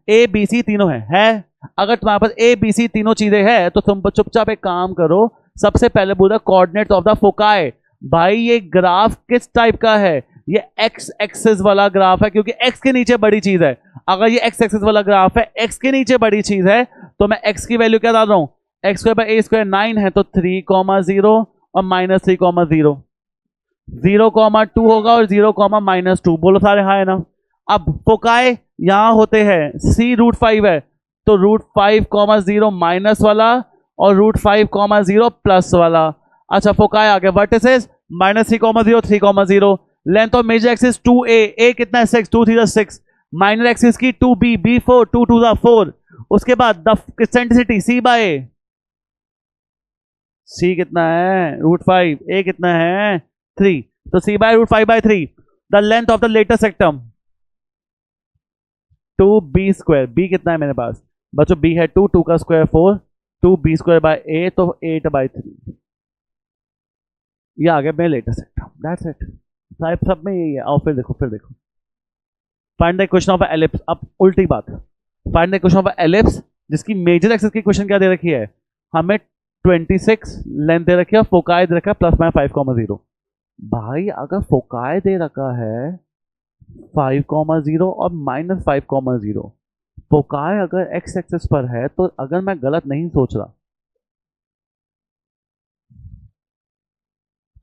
ए बी सी तीनों है? अगर तुम्हारे पास ए बी सी तीनों चीजें हैं तो तुम चुपचाप एक काम करो, सबसे पहले बोला कोऑर्डिनेट्स ऑफ द फोकाई। भाई ये ग्राफ किस टाइप का है, ये एक्स एक्सिस वाला ग्राफ है, क्योंकि एक्स के नीचे बड़ी चीज है। अगर ये एक्स एक्सिस वाला ग्राफ है, एक्स के नीचे बड़ी चीज है, तो मैं एक्स की वैल्यू क्या डाल रहा हूं, x² बाय a² 9 है तो 3,0 और -3,0, 0,2 होगा और 0,-2, बोलो सारे हाँ है ना। अब फोकाई यहां होते हैं, c √5 है तो √5,0 माइनस वाला और √5,0 प्लस वाला। अच्छा फोकाई आ गया, vertices -3,0 3,0, length of major axis 2a, a कितना है 6, 2 3 6, माइनर एक्सिस की 2b, b4, 2 2 4, उसके बाद the eccentricity c by a, c कितना है √5, a कितना है 3, तो c by √5/3। The length of the latus rectum 2b², b कितना है मेरे पास बच्चों, b है 2, 2 का स्क्वायर 4, 2b² बाय a तो 8/3। ये आ गया मेरे लेटर सेक्टम, दैट्स इट साहब, सब में यही है। और फिर देखो find the equation of ellipse. अब उल्टी बात, find the equation of ellipse जिसकी मेजर एक्सिस की इक्वेशन क्या दे रखी है हमें, 26 लेंथ दे रखी है, फोकाई दे रखा है +-5,0। भाई अगर फोकाई दे रखा है 5,0 और -5,0, फोकाई अगर एक्स एक्सिस पर है, तो अगर मैं गलत नहीं सोच रहा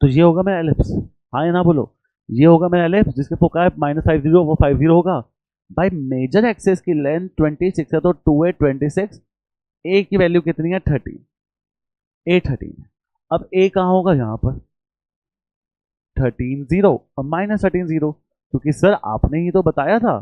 तो ये होगा मेरा एलिप्स, हाँ या ना बोलो, ये होगा मेरा एलिप्स जिसके फोकाई -50 वो 50 होगा। भाई मेजर एक्सिस की लेंथ 26 है तो 2a 26, a की वैल्यू कितनी है 13, a 13। अब a कहाँ होगा यहाँ पर 13 0 और -13 0, क्योंकि सर आपने ही तो बताया था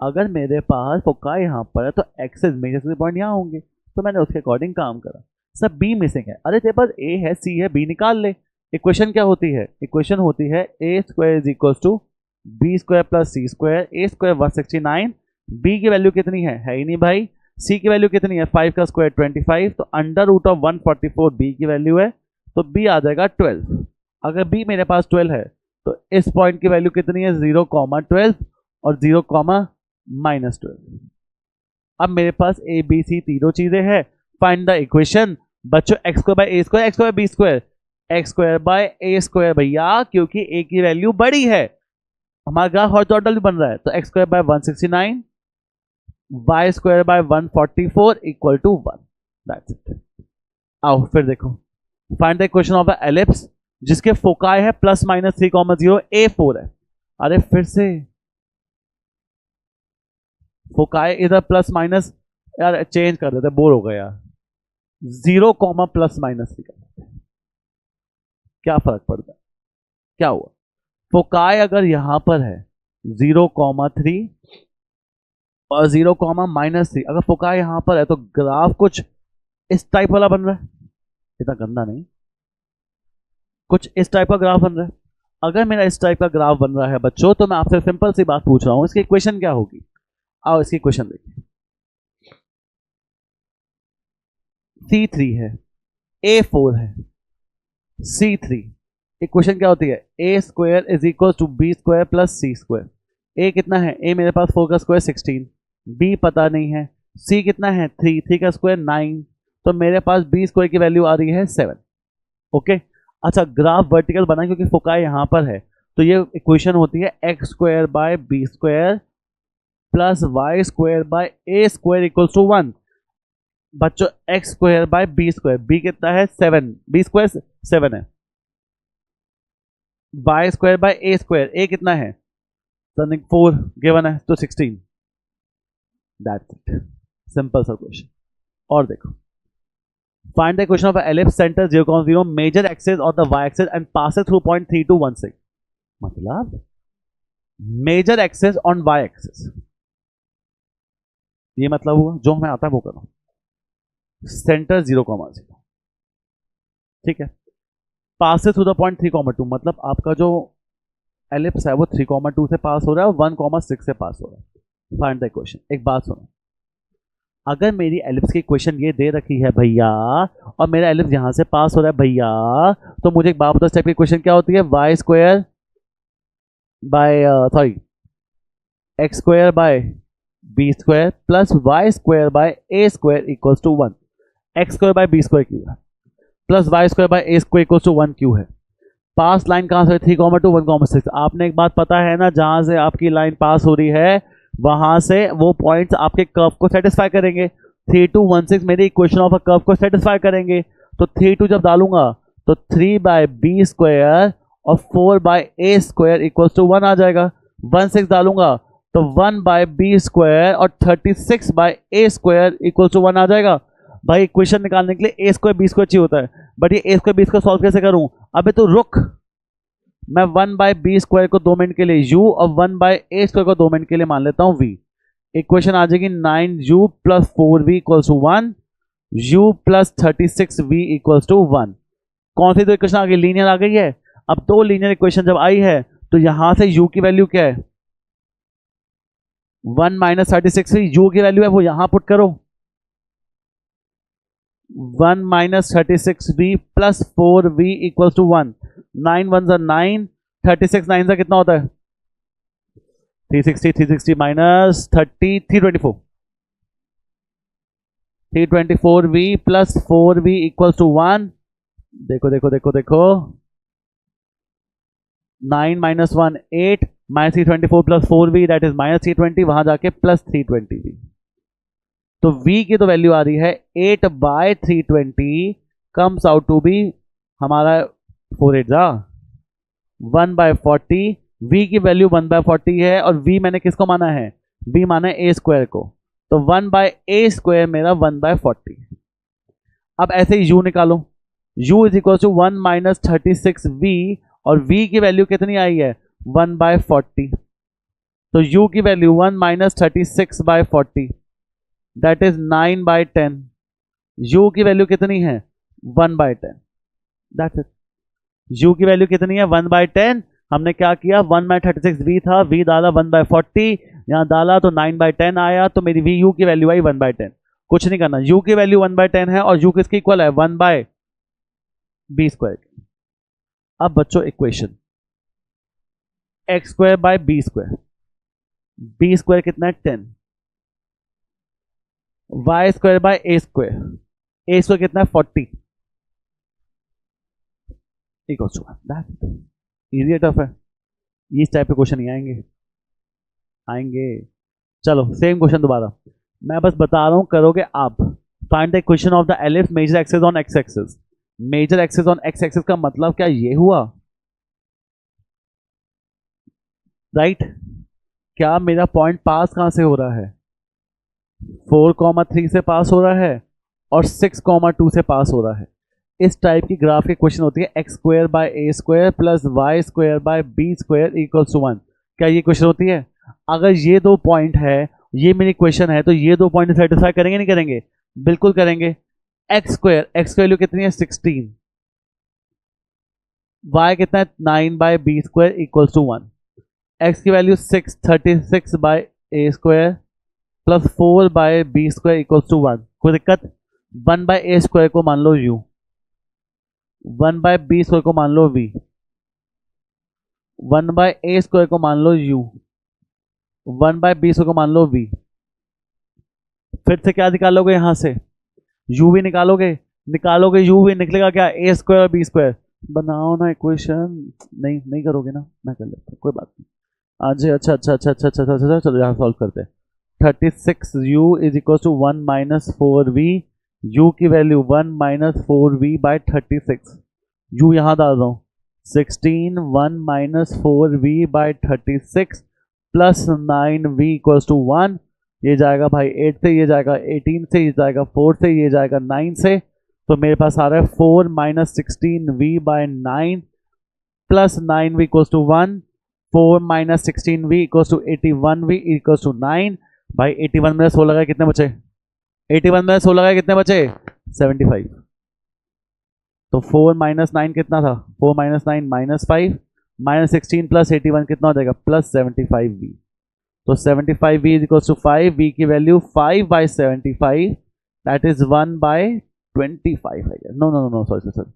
अगर मेरे पास फोकाई यहाँ पर है तो एक्सिस मेजर पॉइंट यहाँ होंगे, तो मैंने उसके अकॉर्डिंग काम करा। सर बी मिसिंग है, अरे तेरे पास ए है सी है, बी निकाल ले। इक्वेशन क्या होती है, इक्वेशन होती है a² = b² + c², a² 169, b की वैल्यू कितनी है ही नहीं भाई, c की वैल्यू कितनी है 5 का स्क्वायर 25, तो √144 b की वैल्यू है, तो b आ जाएगा 12। अगर b मेरे पास 12 है तो इस पॉइंट की वैल्यू कितनी है 0,12 और 0,-12। अब मेरे पास ए बी सी तीनों चीजें हैं, फाइंड द इक्वेशन बच्चों, x² by a², x² bye b², x² by a² भैया, क्योंकि a की वैल्यू बड़ी है, हमारा ग्राफ हॉरिजॉन्टल भी बन रहा है, तो x² bye 169, y² bye 144 = 1, that's it. आओ फिर देखो, find the equation of the ellipse जिसके फोकाई है +-3,0 a4 है। अरे फिर से फोकाई इधर प्लस माइनस, यार चेंज कर देते, बोर हो गया यार, 0, +-3 कर देते, क्या फर्क पड़ता है, क्या हुआ, फोकाई अगर यहां पर है 0,3 और 0,-3, अगर फोकाई यहां पर है तो ग्राफ कुछ इस टाइप वाला बन रहा है, इतना गंदा नहीं, कुछ इस टाइप का ग्राफ बन रहा है। अगर मेरा इस टाइप का ग्राफ बन रहा है बच्चों, तो मैं आपसे सिंपल सी बात पूछ रहा हूं, इसकी इक्वेशन क्या होगी। आओ इसकी इक्वेशन देखिए, C3 है, A4 है, C3, इक्वेशन क्या होती है a² = b² + c²। a कितना है, a मेरे पास 4 का स्क्वायर 16, b पता नहीं है, c कितना है 3 का स्क्वायर 9, तो मेरे पास b² की वैल्यू आ रही है 7। ओके, अच्छा ग्राफ वर्टिकल बना क्योंकि फोकाई यहाँ पर है, तो ये इक्वेशन होती है x square by b square plus Y square by a square equals to 1। बच्चों x square by b square, b कितना है 7, बी स्क्वायर 7 है, by square by a square, a कितना है 4 गिवन है तो 16। दैट्स इट, सिंपल सा question. और देखो, find the equation of an ellipse center 0,0 major axis on the y-axis and passes through point 3216। मतलब major axis on y axis, ये मतलब हुआ जो हमें आता है वो करो, सेंटर 0,0, ठीक है, पासेस थ्रू द पॉइंट 3,2, मतलब आपका जो एलिप्स है वो 3,2 से पास हो रहा है और 1,6 से पास हो रहा है। Find the equation. एक बात सुनो, अगर मेरी एलिप्स की इक्वेशन ये दे रखी है भैया और मेरा एलिप्स यहां से पास हो रहा है भैया, तो मुझे एक बात बताओ, टाइप की इक्वेशन क्या होती है, y square by x square by b square plus Y square by a square equals to 1। X square by b square क्यू है plus Y square by a square equals to 1 क्यू है। पास line कहां से 3,2 1,6। आपने एक बात पता है ना, जहां से आपकी लाइन पास हो रही है वहां से वो पॉइंट्स आपके कर्व को सेटिस्फाई करेंगे। 3216 मेरी इक्वेशन ऑफ अ कर्व को सेटिस्फाई करेंगे। तो 32 जब डालूंगा तो 3 बाय बी स्क्वायर और 4 by a square equals to 1 आ जाएगा। 16 डालूंगा तो 1 बाय बी स्क्वायर और 36 by a square equals to 1 आ जाएगा। भाई इक्वेशन निकालने के लिए ए स्क्वायर बी स्क्वायर चाहिए होता है, बट ये ए स्क्वायर बी स्क्वायर सॉल्व कैसे करूं? अबे तो रुक, मैं 1 बाय बी स्क्वायर को 2 मिनट के लिए u और 1 बाय ए स्क्वायर को 2 मिनट के लिए मान लेता हूं v। इक्वेशन आ जाएगी 9u plus 4v equals to 1, u plus 36v equals to 1। कौन सी दो इक्वेशन आ गई? लीनियर आ गई है। अब दो लीनियर इक्वेशन जब आई है तो यहां से u की वैल्यू क्या है 1 माइनस 36v, u की वैल्यू है वो यहां पुट करो 1 minus 36v plus 4v equals to 1। 9 1 जा 9, 36 9 जा कितना होता है 360, 360 minus 30 324, 324v plus 4v equals to 1। देखो देखो देखो देखो, 9 minus 1 8 minus 324 plus 4v that is minus 320, वहां जाके प्लस 320v। तो v की तो वैल्यू आ रही है 8 by 320 comes out to be हमारा 4 8 जा 1 बाय 40। v की वैल्यू 1 बाय 40 है और v मैंने किसको माना है? v माना है a स्क्वायर को, तो 1 बाय a स्क्वायर मेरा 1 बाय 40। अब ऐसे ही u निकालो, u is equal to 1 minus 36v और v की वैल्यू कितनी आई है 1 बाय 40। तो u की value 1 minus 36 by 40 that is 9 by 10। u की वैल्यू कितनी है 1 बाय 10, दैट्स इट। u की वैल्यू कितनी है 1 बाय 10। हमने क्या किया 1 बाय 36v था, v डाला 1 बाय 40, यहां डाला तो 9 बाय 10 आया, तो मेरी v u की वैल्यू आई 1 बाय 10। कुछ नहीं करना, u की वैल्यू 1 बाय 10 है और u किसकी इक्वल है 1 बाय बी स्क्वायर। अब बच्चों equation x square by b square, B square कितना है 10, y square by a square, a square कितना है 40 इक्वल्स टू 1। इजी टफ है, इस टाइप के क्वेश्चन नहीं आएंगे, आएंगे। चलो सेम क्वेश्चन दोबारा, मैं बस बता रहा हूं, करोगे आप। Find the equation of the ellipse major axis on x axis. Major axis on x axis का मतलब क्या ये हुआ, राइट? क्या मेरा पॉइंट पास कहां से हो रहा है 4,3 से पास हो रहा है और 6,2 से पास हो रहा है। इस टाइप की ग्राफ की क्वेश्चन होती है x square by a square plus Y square by b square equals to 1। क्या ये क्वेश्चन होती है? अगर ये दो पॉइंट है, ये मेरी क्वेश्चन है, तो ये दो पॉइंट सेटिस्फाई करेंगे नहीं करेंगे? बिल्कुल करेंगे। एक्स स्क्वायर, एक्स की वैल्यू कितनी है 16, वाई कितना है 9 by b square equals to 1, x की value 36 by a square plus 4 by b square equals to 1। कोई दिक्कत? 1 बाय ए स्क्वायर को मान लो u, 1 बाय बी स्क्वायर को मान लो v, 1 बाय ए स्क्वायर को मान लो u, 1 बाय बी स्क्वायर को मान लो v। फिर से क्या निकालोगे यहां से? u v निकालोगे, निकालोगे u v, निकलेगा क्या a स्क्वायर और b स्क्वायर। बनाओ ना इक्वेशन। नहीं नहीं करोगे ना, मैं कर लेता हूँ, कोई बात नहीं। आज अच्छा अच्छा अच्छा अच्छा अच्छा अच्छा अच्छा, चलो यहाँ सॉल्व करते हैं। 36u is equal to 1 - 4v। u की वैल्यू 1 - 4v/36। u यहाँ डाल रहा हूँ। 16 1 - 4v/36 plus 9v equals to 1। ये जाएगा भाई 8 से, ये जाएगा 18 से, ये जाएगा 4 से, ये जाएगा 9 से। तो मेरे पास आ रहा है 4 - 16v/9 plus 9v equals to 1। 4 - 16v equals to 81v equals to 9। भाई 81 में 16 गए कितने बचे? 81 में 16 गए कितने बचे? 75। तो 4 - 9 कितना था? 4 - 9 -5 -16 प्लस 81 कितना हो जाएगा? Plus 75v। तो 75v is equal to 5। v की वैल्यू 5/75, दैट इज 1/25 है। No no no sorry sorry,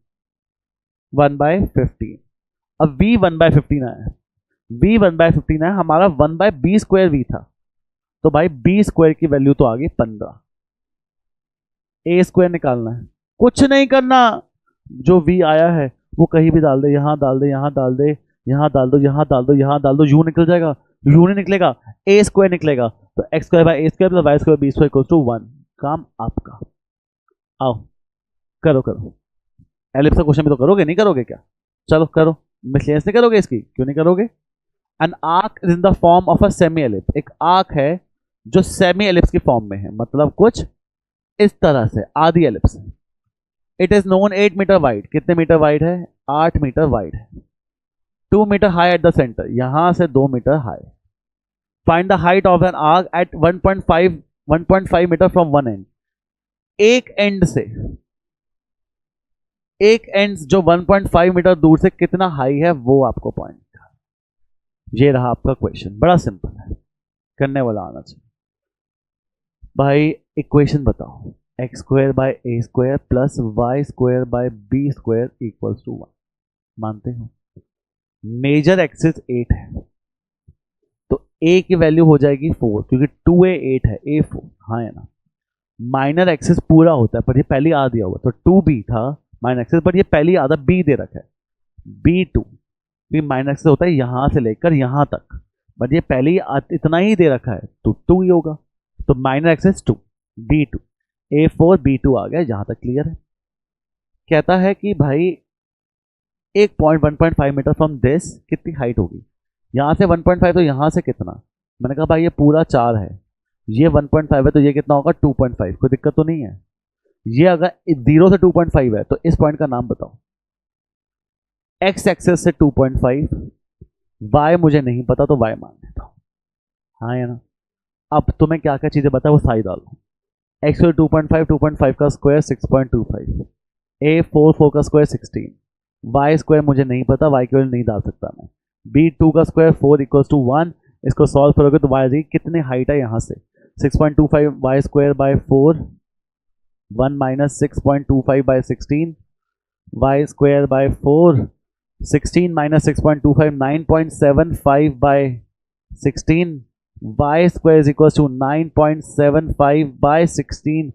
1/15। अब v 1/15 आया है। v 1/15 है, हमारा 1/b² v था। तो भाई b² की वैल्यू तो आ गई 15। a² निकालना है, कुछ नहीं करना। जो v आया है वो कहीं भी डाल दे, यहां डाल दे, यहां डाल दे, यहां डाल दो, यहां डाल दो, यहां डाल दो, u निकल जाएगा। u नहीं निकलेगा, a² निकलेगा। तो x² + a² + y² b² equals to 1। काम आपका। आओ करो करो। एलिप्स का क्वेश्चन भी तो करोगे, नहीं करोगे क्या? चलो करो। मिसलेनियस नहीं करोगे इसकी? क्यों नहीं करोगे? N arch is in the form of a semi ellipse. एक आर्क है जो सेमी एलिप्स की फॉर्म में है, मतलब कुछ इस तरह से आधी एलिप्स है। It is known 8 metre wide. कितने मीटर वाइड है? 8 मीटर वाइड है। 2 metre high at the centre, यहां से 2 metre high. Find the height of an arch at 1.5 metre from one end. एक एंड से, एक एंड जो 1.5 मीटर दूर से कितना हाई है वो आपको पॉइंट। ये रहा आपका क्वेश्चन, बड़ा सिंपल है, करने वाला आना चाहिए। भाई इक्वेशन बताओ। x² / a² plus y² / b² equals to 1। मानते हो? मेजर एक्सिस 8 है, तो a की वैल्यू हो जाएगी 4, क्योंकि 2a 8 है, a 4। हाँ है ना? माइनर एक्सिस पूरा होता है, पर ये पहले आ दिया हुआ, तो 2b था माइनर एक्सिस, पर ये पहले आधा b दे रखा है, b2। भी माइनर एक्सिस होता है यहां से लेकर यहां तक, बट ये पहले ही इतना ही दे रखा है, तो 2 ही होगा। तो minor axis 2, b2, a4 b2 आ गया, जहां तक क्लियर है। कहता है कि भाई एक पॉइंट 1.5 मीटर फ्रॉम दिस कितनी हाइट होगी? यहां से 1.5, तो यहां से कितना? मैंने कहा भाई ये पूरा 4 है, ये 1.5 है, तो ये कितना होगा? 2.5। कोई दिक्कत तो नहीं है? ये अगर 0 से 2.5 है, तो इस पॉइंट का नाम बताओ। x एक्सेस से 2.5, y मुझे नहीं पता, तो y मान लेता हूं। हाँ या ना? अब तुम्हें क्या क्या चीजें बता वो सारी डालो। x को 2.5, 2.5 का स्क्वायर 6.25, a4 का स्क्वायर 16, y² मुझे नहीं पता, y की वैल्यू नहीं डाल सकता मैं। b2 का स्क्वायर 4 इक्वल्स टू 1। इसको सॉल्व करोगे तो y आएगी, कितने हाइट है यहां से? 6.25 y² / 4, 1 - 6.25 / 16, y² / 4, 16 - 6.25 9.75 / 16, y² is equals to 9.75 / 16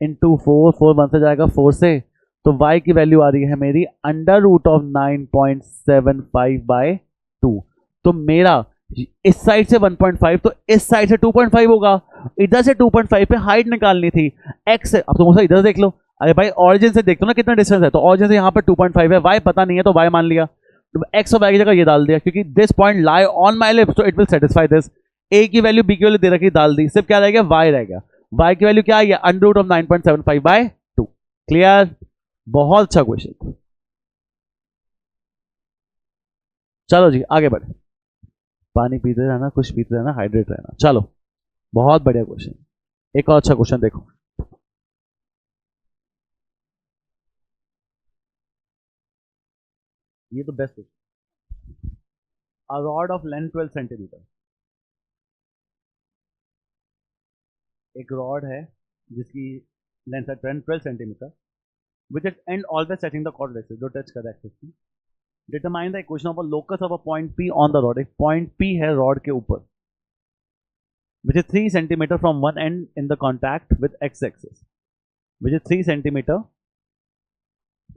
into 4, 4 1 से जाएगा 4 से, तो y की वैल्यू आ रही है मेरी √of 9.75/2। तो मेरा इस साइड से 1.5, तो इस साइड से 2.5 होगा। इधर से 2.5 पे हाइट निकालनी थी x से। अब तुम इधर देख लो, अरे भाई ऑरिजिन से देखते हो ना कितना डिस्टेंस है, तो ऑरिजिन से यहाँ पर 2.5 है, y पता नहीं है तो y मान लिया, तो x और y की जगह ये डाल दिया, क्योंकि this point lie on my lips, तो it will satisfy this. a की वैल्यू b की वैल्यू दे रखी, डाल दी, सिर्फ क्या रह गया? y रह गया। y की वैल्यू क्या आई है? √of 9.75/2। क्लियर? बहुत अच्छा क्वेश्चन। चलो जी आगे बढ़े। पानी पीते रहना, कुछ पीते रहना, हाइड्रेट रहना। चलो बहुत बढ़िया क्वेश्चन। एक और अच्छा क्वेश्चन देखो। ये तो best question. A rod of length 12 centimetre. एक रॉड है जिसकी लेंथ है 12 centimetre, which it end always touching the cord axis, जो टच कर एक्सिस की। Determine the equation of a locus of a point P on the rod. एक point P है rod के ऊपर, which is 3 centimeter from one end in the contact with x axis, which is 3 centimeter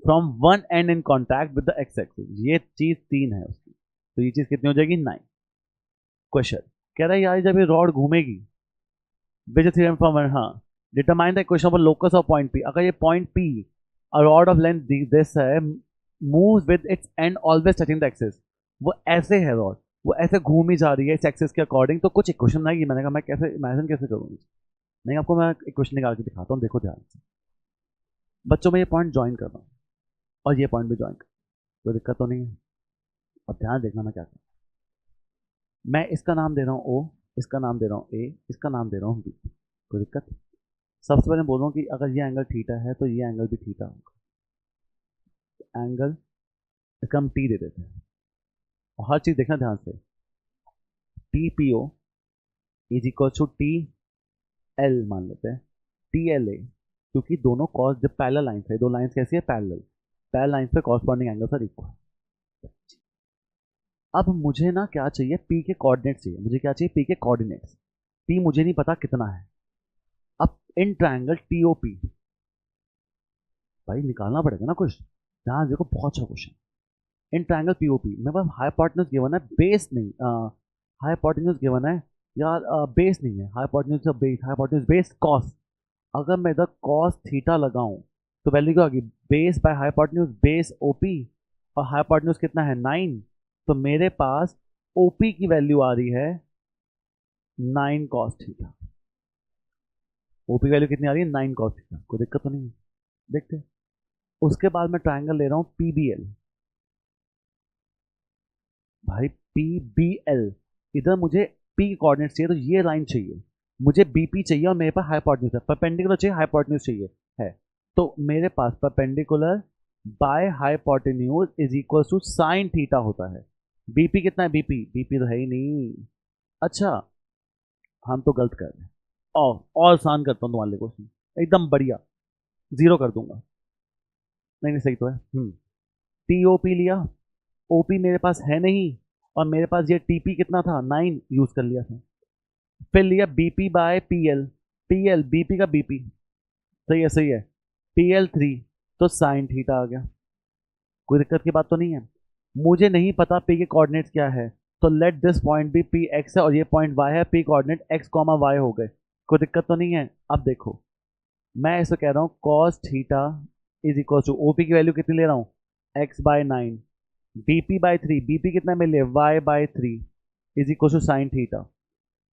from one and in contact with the x axis, ये चीज 3 है उसकी, तो ये चीज कितनी हो जाएगी 9। क्वेश्चन कह रहा है यार जब ये रॉड घूमेगी विच थ्योरम फ्रॉम, हाँ, determine the equation of locus of point P. अगर ये point P a rod of length this है, move with its end always touching the axis, वो ऐसे है रॉड, वो ऐसे घूम ही जा रही है इस एक्सिस के अकॉर्डिंग, तो कुछ इक्वेशन आएगी। मैंने कहा मैं कैसे इमेजिन कैसे करूँगी, नहीं आपको मैं इक्वेशन निकाल के दिखाता हूँ, देखो ध्यान से। बच्चों में ये पॉइंट ज्वाइन कर रहा हूँ और ये पॉइंट भी ज्वाइन कर, कोई दिक्कत तो नहीं है। अब ध्यान देखना मैं क्या करूँ, मैं इसका नाम दे रहा हूँ ओ, इसका नाम दे रहा हूँ ए, इसका नाम दे रहा हूँ बी, कोई दिक्कत। सबसे पहले बोल रहा हूँ कि अगर ये एंगल थीटा है तो ये एंगल भी थीटा होगा, एंगल इसका हम टी दे देते हैं, और हर चीज देखना ध्यान से, T P O is equal to T L मान लेते हैं, टी एल ए, क्योंकि दोनों कॉस जब पैरेलल लाइंस है, दो लाइंस कैसी है पैरेलल लाइंस पे कॉरस्पॉन्डिंग एंगल्स आर इक्वल। अब मुझे ना क्या चाहिए, पी के कोऑर्डिनेट्स चाहिए, मुझे क्या चाहिए, पी के कोऑर्डिनेट्स। पी मुझे नहीं पता कितना है। अब इन ट्रायंगल टीओपी भाई निकालना पड़ेगा ना कुछ, ध्यान देखो बहुत अच्छा क्वेश्चन। इन ट्रायंगल पीओपी मेरे पास हाइपोटेन्यूज गिवन है, बेस नहीं, हाइपोटेन्यूज गिवन है यार, बेस नहीं है, हाइपोटेन्यूज का बेस, हाइपोटेन्यूज बेस कॉस। अगर मैं इधर कॉस थीटा लगाऊं तो वैल्यू क्या होगी, base by hypotenuse base OP, और हाइपोटेन्यूज कितना है 9, तो मेरे पास ओपी की वैल्यू आ रही है 9 कॉस थीटा। ओपी वैल्यू कितनी आ रही है 9 कॉस थीटा, कोई दिक्कत तो नहीं है, देखते हैं। उसके बाद मैं ट्रायंगल ले रहा हूं पीबीएल, भाई पीबीएल, इधर मुझे पी के कोऑर्डिनेट्स चाहिए, तो ये लाइन चाहिए, मुझे बीपी चाहिए, और मेरे पास हाइपोटेन्यूज है, परपेंडिकुलर चाहिए, हाइपोटेन्यूज चाहिए है, तो मेरे पास perpendicular by hypotenuse is equal to sine theta होता है। बीपी कितना है, बीपी बीपी तो है ही नहीं। अच्छा हम तो गलत कर रहे हैं, और आसान करता हूँ तुम्हारे लिए क्वेश्चन, एकदम बढ़िया, 0 कर दूंगा, नहीं नहीं सही तो है। टीओपी लिया, ओपी मेरे पास है नहीं, और मेरे पास ये टीपी कितना था 9 यूज कर लिया था। फिर लिया BP by PL, PL BP का बीपी, सही है सही है, पीएल 3, तो साइन थीटा आ गया, कोई दिक्कत की बात तो नहीं है। मुझे नहीं पता पी के कोऑर्डिनेट्स क्या है, तो let this point B P x है और ये पॉइंट वाई है, P coordinate x comma y हो गए, कोई दिक्कत तो नहीं है। अब देखो मैं इसे कह रहा हूँ cos theta is equal to OP की वैल्यू कितनी ले रहा हूँ x by 9, BP by 3, BP कितना मिल रहा है y by 3 is equal to sine theta.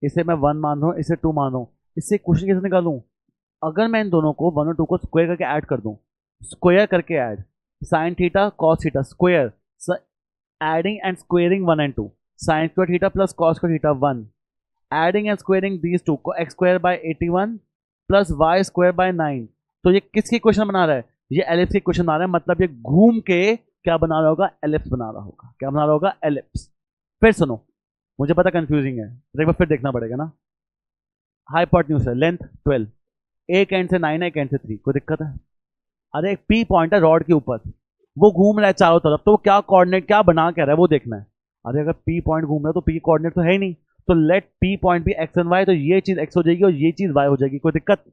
इसे मैं 1 मान रहा हूँ, इसे 2 मान रहा हूँ, इससे क्वेश्चन कैसे निकालूँ, अगर मैं इन दोनों को 1 और 2 को स्क्वायर करके ऐड कर दूँ, स्क्वायर करके add, sine theta cos theta square, adding and squaring 1 and 2, sine square theta plus cos square theta 1, adding and squaring these two, x square by 81 plus Y square by 9, तो ये किसकी question बना रहा है, ये ellipse की question बना रहा है, मतलब ये घूम के क्या बना रहा होगा, एलिप्स बना रहा होगा, क्या बना रहा होगा एलिप्स। फिर सुनो, मुझे पता कंफ्यूजिंग है, एक बार फिर देखना पड़ेगा ना। हाइपोटेन्यूज है, लेंथ 12, एक एंड से 9 है, एक एंड से 3, कोई दिक्कत है। अरे एक पी पॉइंट है रॉड के ऊपर, वो घूम रहा है चारों तरफ, तो वो क्या कोऑर्डिनेट क्या बना के रहा है वो देखना है। अरे अगर पी पॉइंट घूम रहा है तो पी कोऑर्डिनेट तो है ही नहीं, तो लेट पी पॉइंट भी एक्स एंड वाई, तो ये चीज एक्स हो जाएगी और ये चीज वाई हो जाएगी, कोई दिक्कत।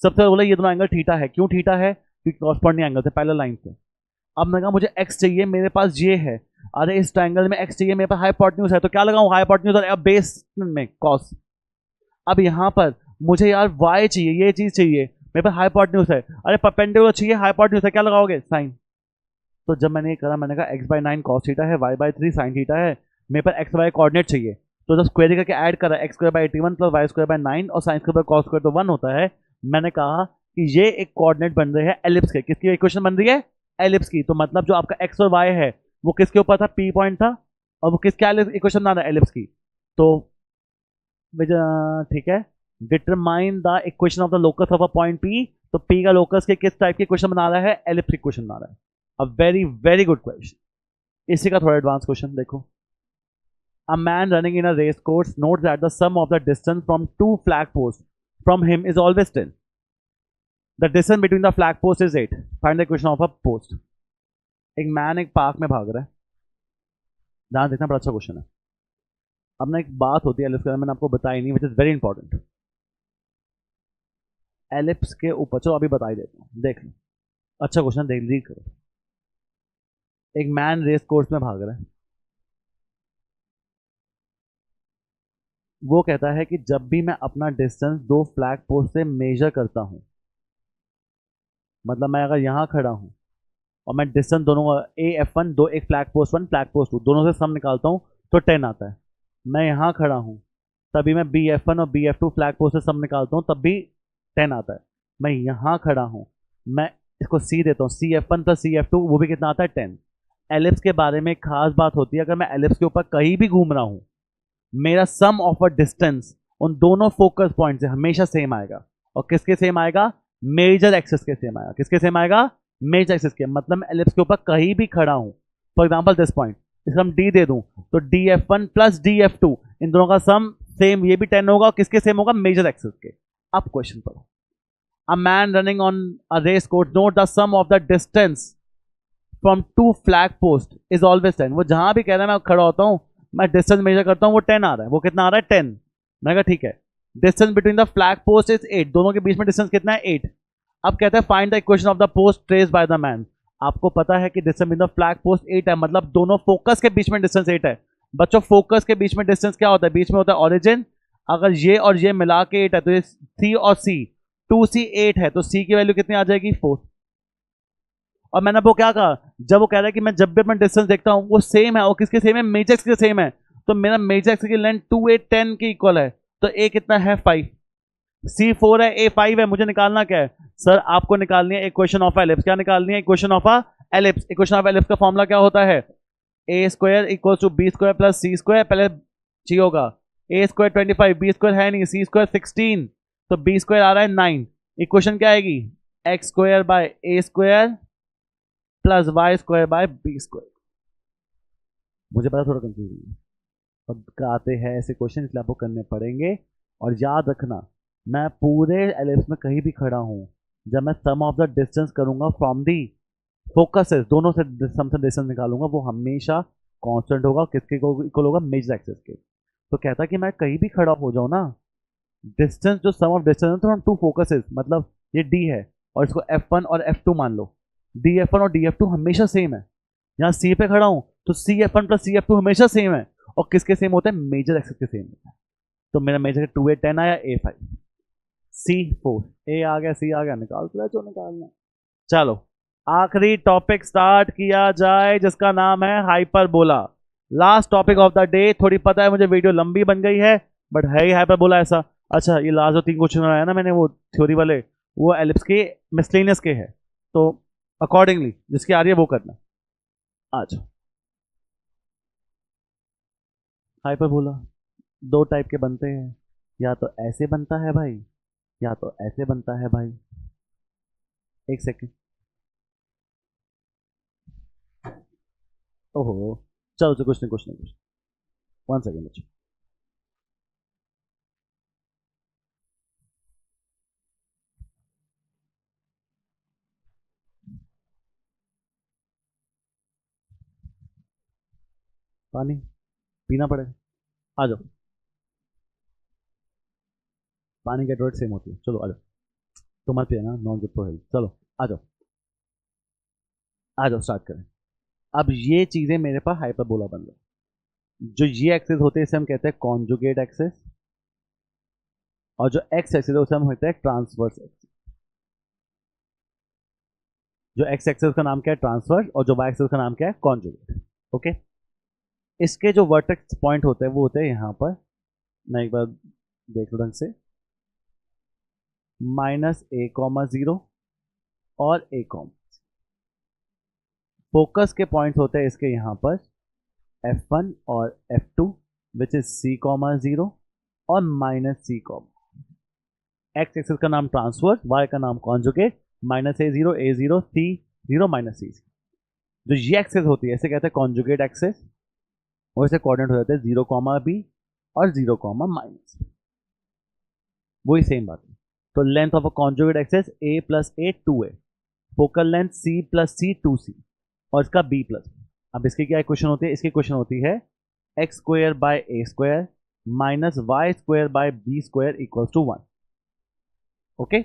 सबसे बोला ये दोनों एंगल थीटा है, क्यों थीटा है, क्योंकि कॉरस्पॉन्डिंग एंगल से पैरेलल लाइन से। अब मैं कहा मुझे एक्स चाहिए, मेरे पास ये है, अरे इस ट्रायंगल में एक्स चाहिए, मेरे पास हाइपोटेन्यूज है, तो क्या लगाऊं हाइपोटेन्यूज और बेस में कॉस। अब यहां पर मुझे यार वाई चाहिए, ये चीज चाहिए, मेरे पास हाइपोटेन्यूज है, अरे परपेंडिकुलर चाहिए, हाइपोटेन्यूज है, क्या लगाओगे साइन। तो जब मैंने ये करा, मैंने कहा एक्स बाय 9 कॉस थीटा है, वाई बाय 3 साइन थीटा है, मेरे पास एक्स वाई कोऑर्डिनेट चाहिए, तो जब स्क्वायर करके ऐड करा, x square by 81 plus Y square by 9 और sine square by cos square तो 1 होता है। मैंने कहा कि ये एक कोऑर्डिनेट बन रहे हैं एलिप्स के, किसकी इक्वेशन बन रही है एलिप्स की, तो मतलब जो आपका एक्स और वाई है वो किसके ऊपर था, पी पॉइंट था, और वो किसके इक्वेशन बना रहा है एलिप्स की। तो ठीक है, determine the equation of the locus of a point P, तो पी का लोकस के किस टाइप की इक्वेशन बना रहा है, एलिप्स इक्वेशन बना रहा है। A very very good question. इसी का थोड़ा एडवांस क्वेश्चन देखो, a man running in a race course notes that the sum of the distance from 2 flag post from him is always 10, the distance between the flag post is 8, find the equation of a post. एक man एक park में भाग रहा है, ध्यान देखना, बड़ा अच्छा क्वेश्चन है। अब ना एक बात होती है एलिप्स के, मैंने आपको बताई नहीं, which is very important. Ellipse के ऊपर, चलो अभी बता ही देता हूँ, देख लो, अच्छा क्वेश्चन देख लीजिए करो। एक मैन रेस कोर्स में भाग रहा है, वो कहता है कि जब भी मैं अपना डिस्टेंस दो फ्लैग पोस्ट से मेजर करता हूं, मतलब मैं अगर यहां खड़ा हूं और मैं डिस्टेंस दोनों A F1 दो, एक फ्लैग पोस्ट 1 फ्लैग पोस्ट 2 दोनों से सम निकालता हूं तो 10 आता है। मैं यहां खड़ा हूं तभी मैं B F1 और B F2 फ्लैग पोस्ट से सम निकालता हूं तब भी 10 आता है। मैं यहां खड़ा हूं, मैं इसको C देता हूं, CF1 प्लस CF2 वो भी कितना आता है 10। एलिप्स के बारे में एक खास बात होती है, अगर मैं एलिप्स के ऊपर कहीं भी घूम रहा हूं, मेरा सम ऑफ अ डिस्टेंस उन दोनों फोकस पॉइंट से हमेशा सेम आएगा। और किसके सेम आएगा? मेजर एक्सिस के सेम आएगा। किसके सेम आएगा? मेजर एक्सिस के। मतलब मैं एलिप्स के ऊपर कहीं भी खड़ा हूं, फॉर एग्जांपल दिस पॉइंट, इसका हम डी दे दूं तो DF1 प्लस DF2 इन दोनों का सम सेम, ये भी 10 होगा। और किसके सेम होगा? मेजर एक्सिस के। अब क्वेश्चन पढ़ो। A man running on a race course, note the sum of the distance from two flag post is always 10। वो जहां भी कह रहा है मैं खड़ा होता हूं, मैं डिस्टेंस मेजर करता हूं, वो 10 आ रहा है। वो कितना आ रहा है? 10। मैं कहा ठीक है। Distance between the flag post is 8, दोनों के बीच में डिस्टेंस कितना है? 8। अब कहते हैं find the equation of the post trace by the man. आपको पता है कि distance between the flag post 8 है, मतलब दोनों फोकस के बीच में डिस्टेंस 8 है। बच्चों फोकस के बीच में डिस्टेंस क्या होता है? बीच में होता है ओरिजिन। अगर ये और ये मिला के 8 है तो ये C और C, 2C 8 है तो C की वैल्यू कितनी आ जाएगी? 4। और मैंने वो क्या कहा, जब वो कह रहा है कि मैं जब भी अपना डिस्टेंस देखता हूं वो सेम है, और किसके सेम है? मेजर एक्सिस के सेम है। तो मेरा मेजर एक्सिस की लेंथ 2 8 10 के इक्वल है, तो A कितना है? 5। C 4 है, A 5 है। मुझे निकालना क्या है? सर आपको निकालनी है इक्वेशन ऑफ एलिप्स। क्या निकालनी है? Equation of a ellipse. Equation of ellipse का फॉर्मूला क्या होता है? A square equal to B square plus C square. पहले C होगा, A स्क्वायर 25, B स्क्वायर है नहीं, C स्क्वायर 16, तो B स्क्वायर आ रहा है 9। इक्वेशन क्या आएगी? X square by A square plus Y square by b square. मुझे पता थोड़ा कंफ्यूजन है, अब आते हैं ऐसे क्वेश्चन, इसलिए आपको करने पड़ेंगे। और याद रखना, मैं पूरे एलिप्स में कहीं भी खड़ा हूं, जब मैं सम ऑफ द डिस्टेंस करूंगा फ्रॉम दी फोकसेस, दोनों से सम से डिस्टेंस निकालूंगा, वो हमेशा कांस्टेंट होगा। किसके इक्वल होगा? मेजर एक्सिस के। तो कहता कि मैं कहीं भी खड़ा हो जाऊं ना, डिस्टेंस जो सम ऑफ डिस्टेंस है टू फोकसेस, मतलब ये D है और इसको F1 और F2 मान लो। DF1 और DF2 हमेशा सेम है। यहाँ C पे खड़ा हूं तो CF1 प्लस CF2 हमेशा सेम है। और किसके सेम होता है? मेजर एक्सिस के सेम होता है। तो मेरा मेजर 2 8 10 आया, A 5, C 4, A आ गया, C आ गया। निकाल तो जो निकालना। चलो आखिरी टॉपिक स्टार्ट किया जाए, जिसका नाम है hyperbola. Last topic of the day. थोड़ी पता है मुझे वीडियो लंबी बन गई है, बट है ही हाइपरबोला ऐसा। अच्छा, ये लास्ट जो 3 क्वेश्चन आया ना मैंने वो थ्योरी वाले, वो एलिप्स के मिसलेनियस के है, तो अकॉर्डिंगली जिसकी आ रही है वो करना। अच्छा, हाइपरबोला 2 टाइप के बनते हैं, या तो ऐसे बनता है भाई, या तो ऐसे बनता है भाई। एक सेकेंड, ओहो, चलो तो कुछ नहीं कुछ नहीं कुछ, 1 सेकेंड बच्चों। पानी पीना पड़ेगा, आ जाओ। पानी की एडवर्ट सेम होती है, चलो आ जाओ। तुम्हारे पे है ना, नॉन गुड फॉर हेल्थ। चलो आ जाओ, आ जाओ स्टार्ट करें। अब ये चीजें मेरे पास हाइपरबोला बन गई। जो ये एक्सेस होते हैं इसे हम कहते हैं कॉन्जुगेट एक्सेस, और जो एक्स एक्सेस है उसे हम कहते हैं ट्रांसवर्स एक्सेस। जो एक्स एक्सेस का नाम क्या है? ट्रांसवर्स। और जो वाई एक्सेस का नाम क्या है? कॉन्जुगेट। ओके, इसके जो वर्टेक्स पॉइंट होते हैं वो होते हैं यहाँ पर, मैं एक बार देख लो ढंग से, -a,0 और a,। फोकस के पॉइंट्स होते हैं इसके यहाँ पर F1 और F2, विच इज C,0 और -C,। एक्स एक्सिस का नाम ट्रांसवर्स, वाई का नाम conjugate, -a0 a0 c0 -c। जो ये एक्सेस होती है इसे कहते हैं कॉन्जुगेट एक्सेस, और इसे कोऑर्डिनेट हो जाते हैं 0,b और 0,-। वही सेम बात है। तो length of a conjugate axis a plus a 2a, focal length c plus c 2c, और इसका b प्लस। अब इसकी क्या इक्वेशन होती है? इसकी इक्वेशन होती है x square by a square minus y square by b square equal to 1। Okay,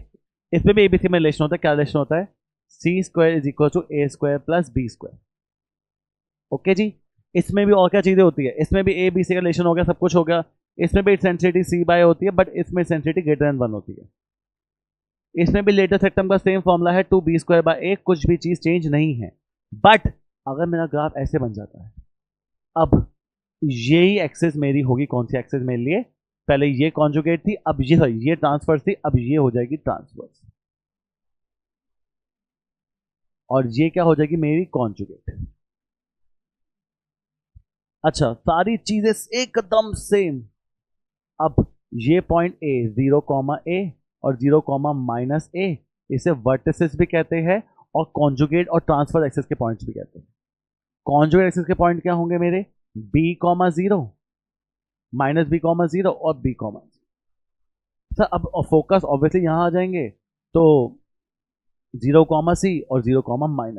इसमें भी एबीसी में रिलेशन होता है। क्या रिलेशन होता है? C square is equal to a square plus b square. Okay जी। इसमें भी और क्या चीजें होती है, इसमें भी ए बी सी का रिलेशन हो गया, सब कुछ हो गया। इसमें भी सेंसिटिविटी सी बाय होती है, बट इसमें सेंसिटिविटी ग्रेटर देन 1 होती है। इसमें भी लेटेस्ट सेक्टम का सेम फॉर्मूला है 2b² a, कुछ भी चीज चेंज नहीं है। बट अगर मेरा ग्राफ ऐसे बन जाता है, अब यही एक्सेस मेरी होगी, कौन सी एक्सेस मेरे लिए, पहले ये कॉन्जुगेट थी, अब ये सॉरी ये ट्रांसफर थी, अब ये हो जाएगी ट्रांसवर्स, और ये क्या हो जाएगी मेरी कॉन्जुगेट। अच्छा, सारी चीजें एकदम सेम। अब ये पॉइंट ए 0, a और 0, -a, इसे वर्टिसेस भी कहते हैं और कॉन्जुगेट और ट्रांसफर एक्सेस के पॉइंट्स भी कहते हैं। कॉन्जुगेट एक्सेस के पॉइंट क्या होंगे मेरे, b, 0 -b, 0 और b, सर अब फोकस ऑब्वियसली यहां आ जाएंगे, तो 0, c और 0,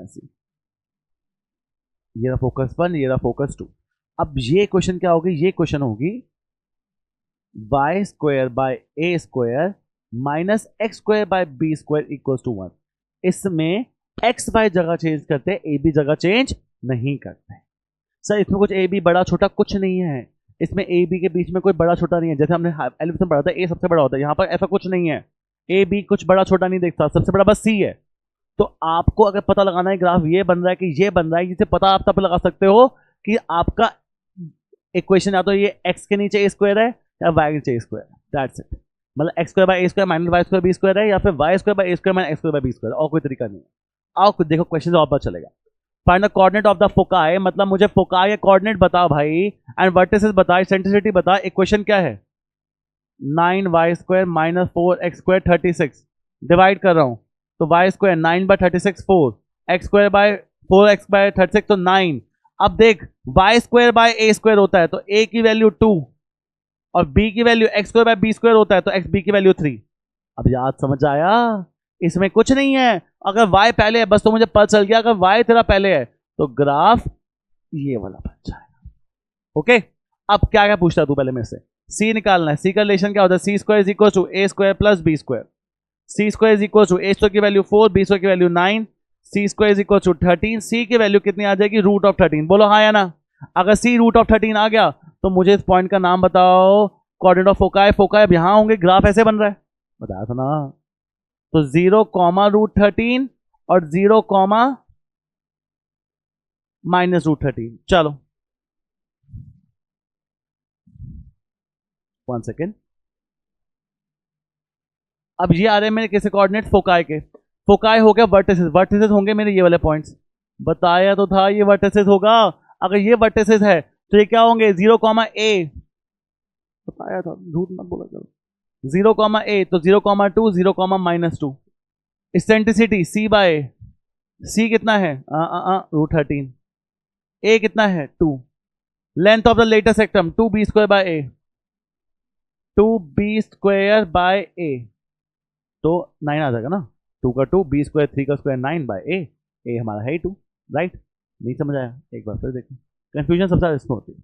-c, ये रहा फोकस 1, ये रहा फोकस 2। अब ये क्वेश्चन क्या होगी, ये क्वेश्चन होगी y² - x² = 1। इसमें x y जगह चेंज करते हैं, a b जगह चेंज नहीं करते। सर इसमें कुछ a b बड़ा छोटा कुछ नहीं है, इसमें a b के बीच में कोई बड़ा छोटा नहीं है। जैसे हमने एलिमेंट्स में पढ़ा था a सबसे बड़ा होता है, यहाँ पर ऐसा कुछ नहीं है, a b कुछ बड़ा छोटा नहीं देखता, सबसे बड़ा बस c है। तो आपको अगर पता लगाना है ग्राफ ये बन रहा है कि ये बन रहा है, जिसे पता आप तब लगा सकते हो कि आपका इक्वेशन या तो ये x के नीचे a² है या y के नीचे a², दैट्स इट। मतलब x² / a² - y² b² है, या फिर y² / a² - x² b², और कोई तरीका नहीं है। आओ खुद देखो क्वेश्चन से और पता चलेगा। Find the coordinate of the foci, मतलब मुझे फोकाई या कोऑर्डिनेट बताओ भाई, एंड वर्टिसेस बता, सेंट्रिसिटी बता। इक्वेशन क्या है, 9y² - 4x² 36, डिवाइड कर रहा हूं तो y² 9/36 4, x² / 4x/36 तो 9। अब देख y² / a² होता है तो a की वैल्यू 2 और b की वैल्यू x² / b² होता है तो x b की वैल्यू 3। अब याद समझ आया, इसमें कुछ नहीं है। अगर y पहले है बस, तो मुझे पता चल गया अगर y तेरा पहले है तो ग्राफ ये वाला बन जाएगा। ओके, अब क्या क्या पूछता है तू पहले मेरे से, c निकालना है। c का रिलेशन क्या होता है, c² = a² + b²। c² = a² की वैल्यू 4, b² की वैल्यू 9, c² = 13। c की वैल्यू कितनी आ जाएगी, √13। बोलो हाँ या ना। अगर c √13 आ गया तो मुझे इस पॉइंट का नाम बताओ, कोऑर्डिनेट ऑफ फोकाई। फोकाई अब यहां होंगे, ग्राफ ऐसे बन रहा है, बताया था ना। तो 0, √13 और 0, -√13। चलो 1 सेकेंड। अब ये आ रहे हैं मेरे किसी कोऑर्डिनेट फोकाई के। फोकाई हो गया वर्टिसेस, वर्टिसेस होंगे मेरे ये वाले पॉइंट्स, बताया तो था ये वर्टिसेस होगा। अगर ये वर्टिसेस है तो ये क्या होंगे, 0, a, बताया था, झूठ मत बोला करो। 0, a तो 0, 2, 0, -2। इसेंट्रिसिटी c कितना है, √13। a कितना है 2। Length of the latus rectum 2b² / a, 2b² / a तो 9 आ जाएगा ना। 2 का 2, b², 3 का स्क्वायर 9/a, a हमारा है ही 2, राइट। नहीं समझ आया, एक बार फिर देखो, कंफ्यूजन सबसे ज्यादा इसमें होती है।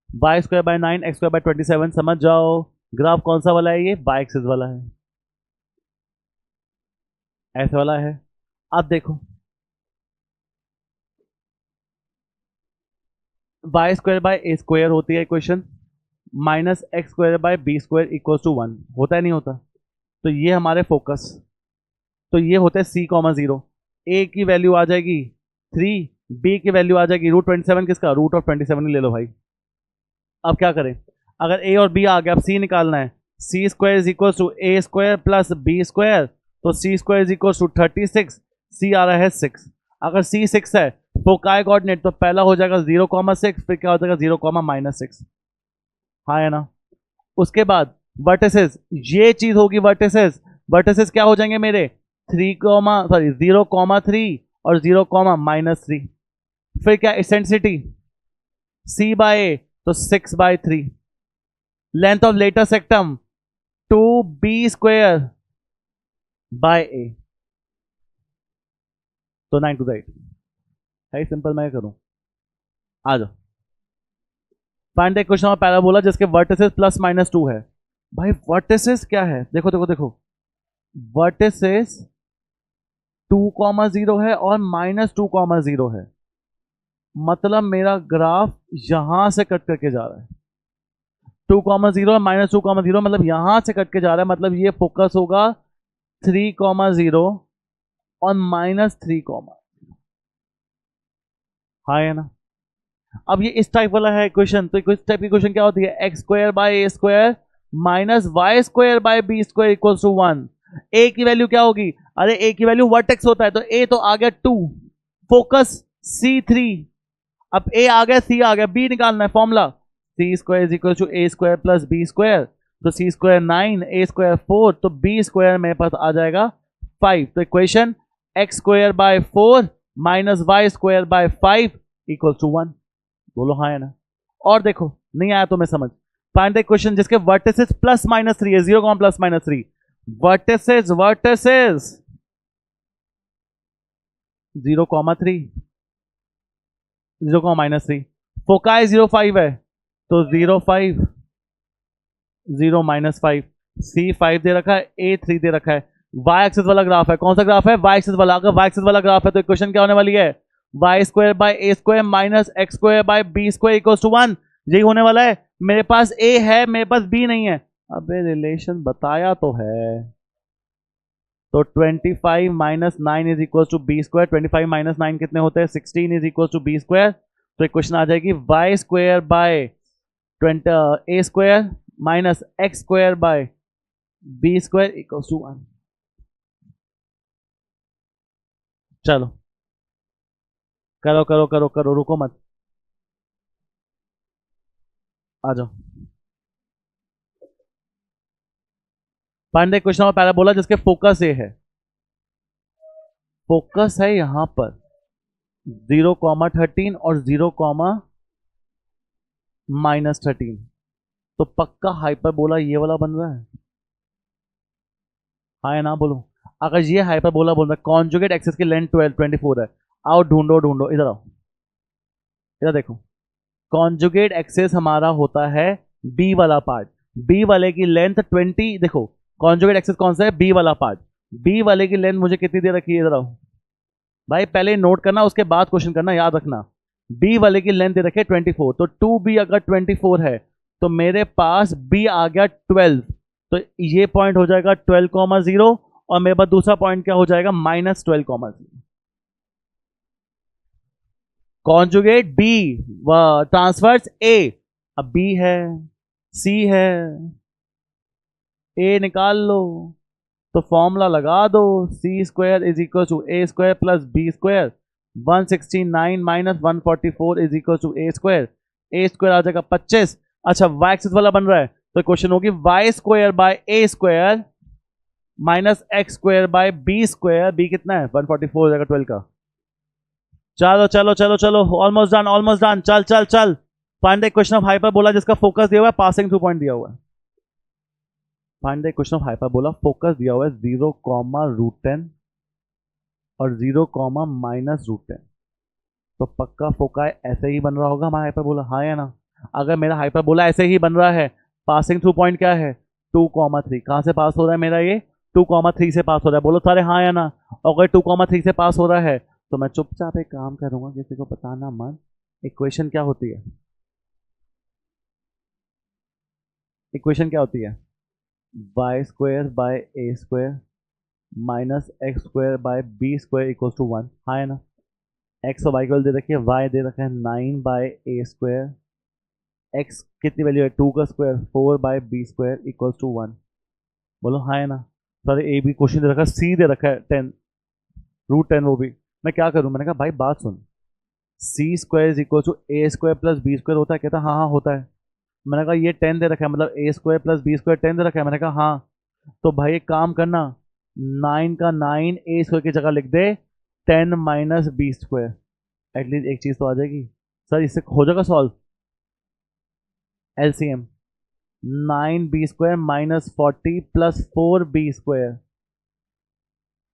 y² / 9, x² / 27, समझ जाओ। ग्राफ कौन सा वाला है, ये बाय एक्सिस वाला है, ऐसे वाला है। अब देखो y² / a² होती है इक्वेशन, -x² / b² = 1 होता है, नहीं होता। तो ये हमारे फोकस, तो ये होते हैं c, 0। a की वैल्यू आ जाएगी 3, b की वैल्यू आ जाएगी √27, किसका, √27 ले लो भाई। अब क्या करें, अगर a और b आ गया, अब c निकालना है। c² = a² + b², तो c² = 36, c आ रहा है 6। अगर c 6 है फोकाई कोऑर्डिनेट तो पहला हो जाएगा 0, 6, फिर क्या हो जाएगा 0, -6, हाँ है ना। उसके बाद वर्टिसेस, ये चीज होगी वर्टिसेस। वर्टिसेस क्या हो जाएंगे मेरे, 0, 3 और 0, -3। फिर क्या इसेंट्रिसिटी, c/a तो 6/3। Length of latus rectum 2b² / a, तो 9 to 8 है। सिंपल मैं करूं, आ जाओ। Find the equation of parabola जिसके वर्टिसेस +-2 है। भाई वर्टिसेस क्या है, देखो देखो देखो, वर्टिसेस 2, 0 है और -2, 0 है। मतलब मेरा ग्राफ यहां से कट करके जा रहा है, 2,0 और -2,0 मतलब यहां से कट के जा रहा है, मतलब ये फोकस होगा 3,0 और -3, हाँ है ना। अब ये इस टाइप वाला है इक्वेशन, तो इस टाइप की इक्वेशन क्या होती है, x square by a square minus y square by b square equals to 1। A की वैल्यू क्या होगी, अरे ए की वैल्यू वर्टेक्स होता है, तो ए तो आ गया 2, फोकस C3, अब ए आ गया सी आ गया, बी निकालना है, formula c square is equal to a square plus b square, तो सी स्क्वायर 9, ए स्क्वायर 4, तो बी स्क्वायर मेरे पास आ जाएगा 5। तो equation x square by 4 minus y square by 5 equal to 1। बोलो हाँ है ना। और देखो नहीं आया तो मैं समझ, फाइंड द इक्वेशन जिसके वर्टिसेस प्लस माइनस 3 है, 0, प्लस माइनस 3, वर्टिसेस 0,3, 0,-3, फोकाई 0,5 है, तो 0,5, 0, -5, C5 दे रखा है, A3 दे रखा है, y एक्सिस वाला ग्राफ है, कौन सा ग्राफ है, y एक्सिस वाला। अगर y एक्सिस वाला ग्राफ है तो इक्वेशन क्या होने वाली है, y square by a square minus x square by b square equals to 1, यही होने वाला है। मेरे पास a है, मेरे पास b नहीं है, अबे रिलेशन बताया तो है। तो 25 minus 9 is equal to B square, 25 minus 9 कितने होते हैं, 16 is equal to B square. तो इक्वेशन आ जाएगी y square by 20 a square minus x square by b square equal to 1। चलो करो करो करो करो, रुको मत, आ जाओ। पांडे क्वेश्चन और पैराबोला जिसके फोकस ए है, फोकस है यहां पर 0,13 और 0,-13, तो पक्का हाइपरबोला ये वाला बन रहा है, हाँ या ना बोलो। अगर ये हाइपरबोला बोल रहा है, कॉन्जुगेट एक्सिस की लेंथ 24 है, आओ ढूंढो ढूंढो, इधर आओ, इधर देखो, कॉन्जुगेट एक्सिस हमारा होता है बी वाला पार्ट, बी वाले की लेंथ 20, देखो कॉन्जुगेट एक्सिस कौन सा है, बी वाला पार्ट, बी वाले की लेंथ मुझे कितनी दे रखी है, इधर आओ भाई, पहले नोट करना उसके बाद क्वेश्चन करना, याद रखना। बी वाले की लेंथ दे रखे 24, तो 2b अगर 24 है तो मेरे पास b आ गया 12, तो ये पॉइंट हो जाएगा 12,0 और मेरे पास दूसरा पॉइंट क्या हो जाएगा, -12,0। कॉन्जुगेट बी व ट्रांसफर्स ए, अब बी है, सी है, ए निकाल लो, तो फॉर्मूला लगा दो, c square is equal to a square plus b square, 169 minus 144 is equal to a square आ जाएगा 25। अच्छा वाई एक्सिस वाला बन रहा है, तो क्वेश्चन होगी y square by a square minus x square by b square, b कितना है 144 हो जाएगा 12 का। चलो चलो चलो चलो, ऑलमोस्ट डन ऑलमोस्ट डन, चल चल चल। Find the equation of hyperbola जिसका फोकस दिया हुआ है, पासिंग थ्रू पॉइंट दिया हुआ है। Find the equation of hyperbola, focus दिया हुआ है 0,√10 और 0,-√10, तो पक्का फोकाई ऐसे ही बन रहा होगा हमारा हाइपरबोला, हाँ या ना। अगर मेरा हाइपरबोला ऐसे ही बन रहा है, पासिंग थ्रू पॉइंट क्या है 2,3, कहाँ से पास हो रहा है मेरा ये 2,3 से पास हो रहा है, बोलो सारे हाँ या ना। अगर 2,3 से पास हो रहा है तो मैं चुपचाप एक काम करूंगा, किसी को बताना मत। इक्वेशन क्या होती है, इक्वेशन क्या होती है, y square by a square minus x square by b square equal to 1, हाँ है ना। एक्स और वाई को दे रखी है, वाई दे रखा है 9 बाय ए स्क्वायर, एक्स कितनी वैल्यू है 2 का square 4 by b square equal to 1, बोलो हाँ है ना। सॉरी ए बी क्वेश्चन दे रखा है, सी दे रखा है 10, √10, वो भी मैं क्या करूं, मैंने कहा भाई बात सुन, c square is equal to a square plus b square होता है, कहता हाँ हाँ होता है। मैंने कहा ये 10 दे रखा है, मतलब ए स्क्वायर प्लस बी स्क्वायर 10 दे रखा है, मैंने कहा हाँ। तो भाई एक काम करना, 9 का 9 ए स्क्वायर की जगह लिख दे 10 माइनस बी स्क्वायर, एटलीस्ट एक चीज तो आ जाएगी। सर इससे हो जाएगा solve, LCM 9b square minus 40 plus 4b square,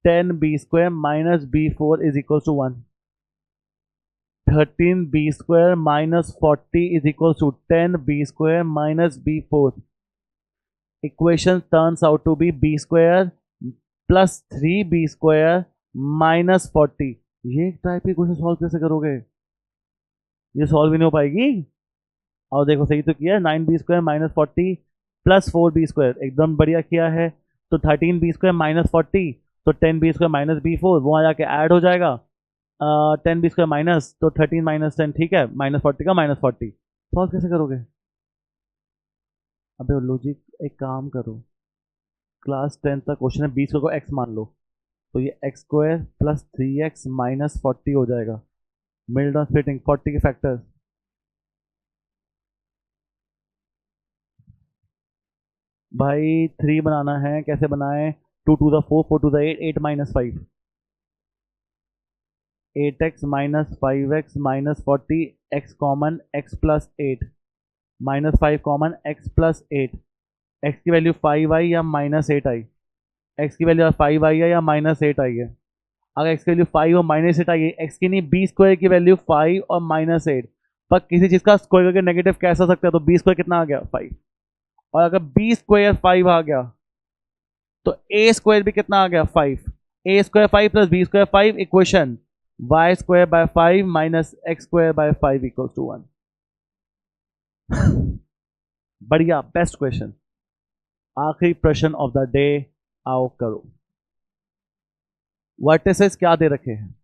10b square minus b4 is equal to 1, 13b square minus 40 is equal to 10b square minus b4। Equation turns out to be b square plus 3b square minus 40। ये type की question solve कैसे करोगे, ये solve भी नहीं हो पाएगी। और देखो सही तो किया, 9b² माइनस 40 प्लस 4b², एकदम बढ़िया किया है। तो 13b² माइनस 40, तो 10b² माइनस b4, वो आ जाके ऐड हो जाएगा 10b² माइनस, तो 13 माइनस 10, ठीक है, माइनस 40 का माइनस 40। सॉल्व कैसे करोगे? अबे लॉजिक, एक काम करो, क्लास 10 का क्वेश्चन है, 20 को x मान लो, तो ये x² प्लस 3x माइनस 40 हो जाएगा। मिडिल टर्म स्प्लिटिंग 40 के फैक्टर्स, भाई 3 बनाना है, कैसे बनाए? 2 to the 4, 4 to the 8, 8 minus 5, 8x minus 5x minus 40, x common, x plus 8 minus 5 common, x plus 8, x की वैल्यू 5 आई या माइनस 8 आई? x की वैल्यू 5 आई है या माइनस 8 आई है? अगर x की वैल्यू 5 और माइनस 8 आई है, x की नहीं b² की वैल्यू 5 और माइनस 8, पर किसी चीज़ का स्क्वायर करके नेगेटिव कैसे हो सकता है? तो b² कितना आ गया? 5। और अगर b² 5 आ गया तो a² भी कितना आ गया? 5। a² 5 plus b² 5 equation y² by 5 minus x² by 5 equal to 1। बढ़िया, बेस्ट क्वेश्चन। आखिरी प्रश्न ऑफ द डे, आओ करो। वर्टिसेस क्या दे रखे हैं?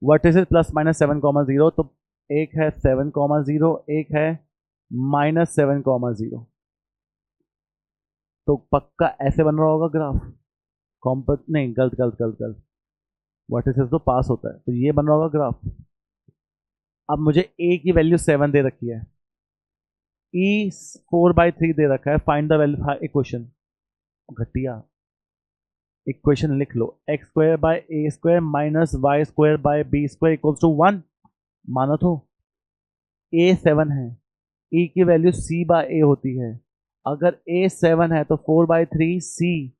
वर्टिसेस प्लस माइनस 7,0, तो एक है 7,0, एक है माइनस 7,0, तो पक्का ऐसे बन रहा होगा ग्राफ। कॉम्पस नहीं, गलत गलत गलत गलत, वर्टिसेस तो पास होता है, तो ये बन रहा होगा ग्राफ। अब मुझे a की वैल्यू 7 दे रखी है, e 4/3 दे रखा है, फाइंड द वैल्यू। इक्वेशन घटिया, इक्वेशन लिख लो, x² by a² minus y² by b² equals to 1। माना तो a 7 है, e की वैल्यू c बाय a होती है। अगर a 7 है तो 4/3 c,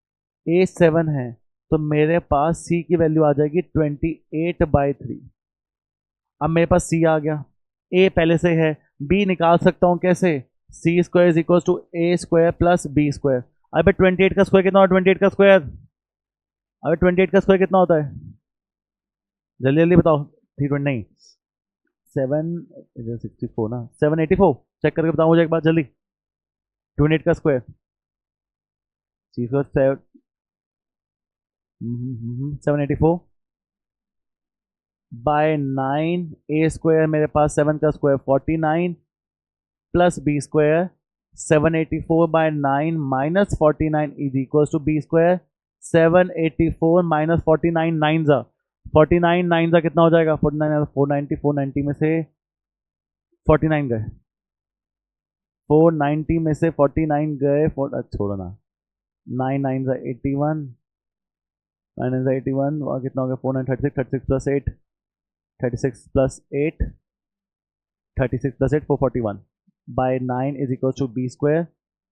a 7 है तो मेरे पास c की वैल्यू आ जाएगी 28/3। अब मेरे पास c आ गया, a पहले से है, b निकाल सकता हूं कैसे? c² is equal to a² plus b²। अब 28 का स्क्वायर कितना होता है? 28 का स्क्वायर, अबे 28 का स्क्वायर कितना होता है? जल्दी जल्दी बताओ। 320 नहीं, 764 ना, 784, चेक करके बताओ मुझे एक बार जल्दी। 28 का स्क्वायर, 784 बाय 9, a² मेरे पास 7 का square 49 plus b², 784 by 9 minus 49 is equal to b²। 784 minus 49, 9 जा 49, 9 जा कितना हो जाएगा? 49, 490, 490 में से 49 गए, 490 में से 49 गए, छोड़ो ना, 9 9 जा 81, 9 9 जा 81, और कितना हो गया? 4 9 36, 36 plus 8, 36 plus 8, 36 plus 8 441 by 9 is equal to b²।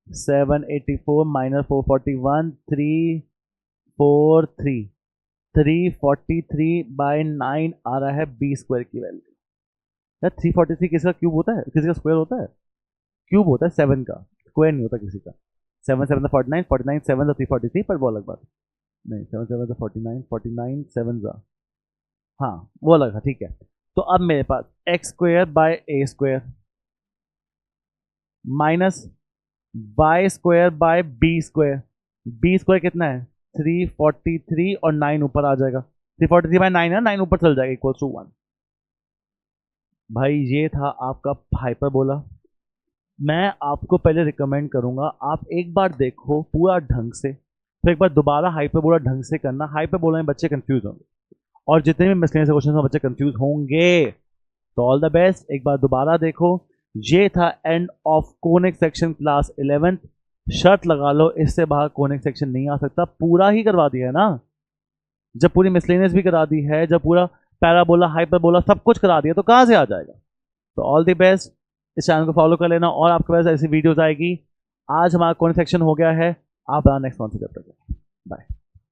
784 minus 441 343, 343 by 9 आ रहा है b² की वैल्यू। यार 343 किसका क्यूब होता है? किसी का स्क्वायर होता है? क्यूब होता है 7 का, स्क्वायर नहीं होता किसी का। 7 7 49, 49 7 343, पर वो अलग बात नहीं, 7 7 49, 49 7 हाँ वो अलग है, ठीक है। तो अब मेरे पास x² by a² minus y² by b², b² कितना है? 343 और 9 ऊपर आ जाएगा, 343 बाय 9 है, 9 ऊपर चल जाएगा इक्वल टू 1। भाई ये था आपका हाइपरबोला। मैं आपको पहले रिकमेंड करूंगा आप एक बार देखो पूरा ढंग से, फिर एक बार दोबारा हाइपरबोला ढंग से करना। हाइपरबोला में बच्चे कंफ्यूज होंगे, और जितने भी मिसलेनियस क्वेश्चन में बच्चे कंफ्यूज होंगे, तो ऑल द बेस्ट, एक बार दोबारा देखो। ये था end of conic section class 11th। शर्त लगा लो इससे बाहर कोनिक सेक्शन नहीं आ सकता, पूरा ही करवा दिया है ना। जब पूरी मिसलेनियस भी करा दी है, जब पूरा पैराबोला हाइपरबोला सब कुछ करा दिया, तो कहाँ से आ जाएगा? तो ऑल द बेस्ट, इस चैनल को फॉलो कर लेना और आपके पास ऐसी वीडियोस आएगी। आज हमारा कोनिक सेक्शन हो गया है, आप नेक्स्ट मंथ से जब तक, बाय।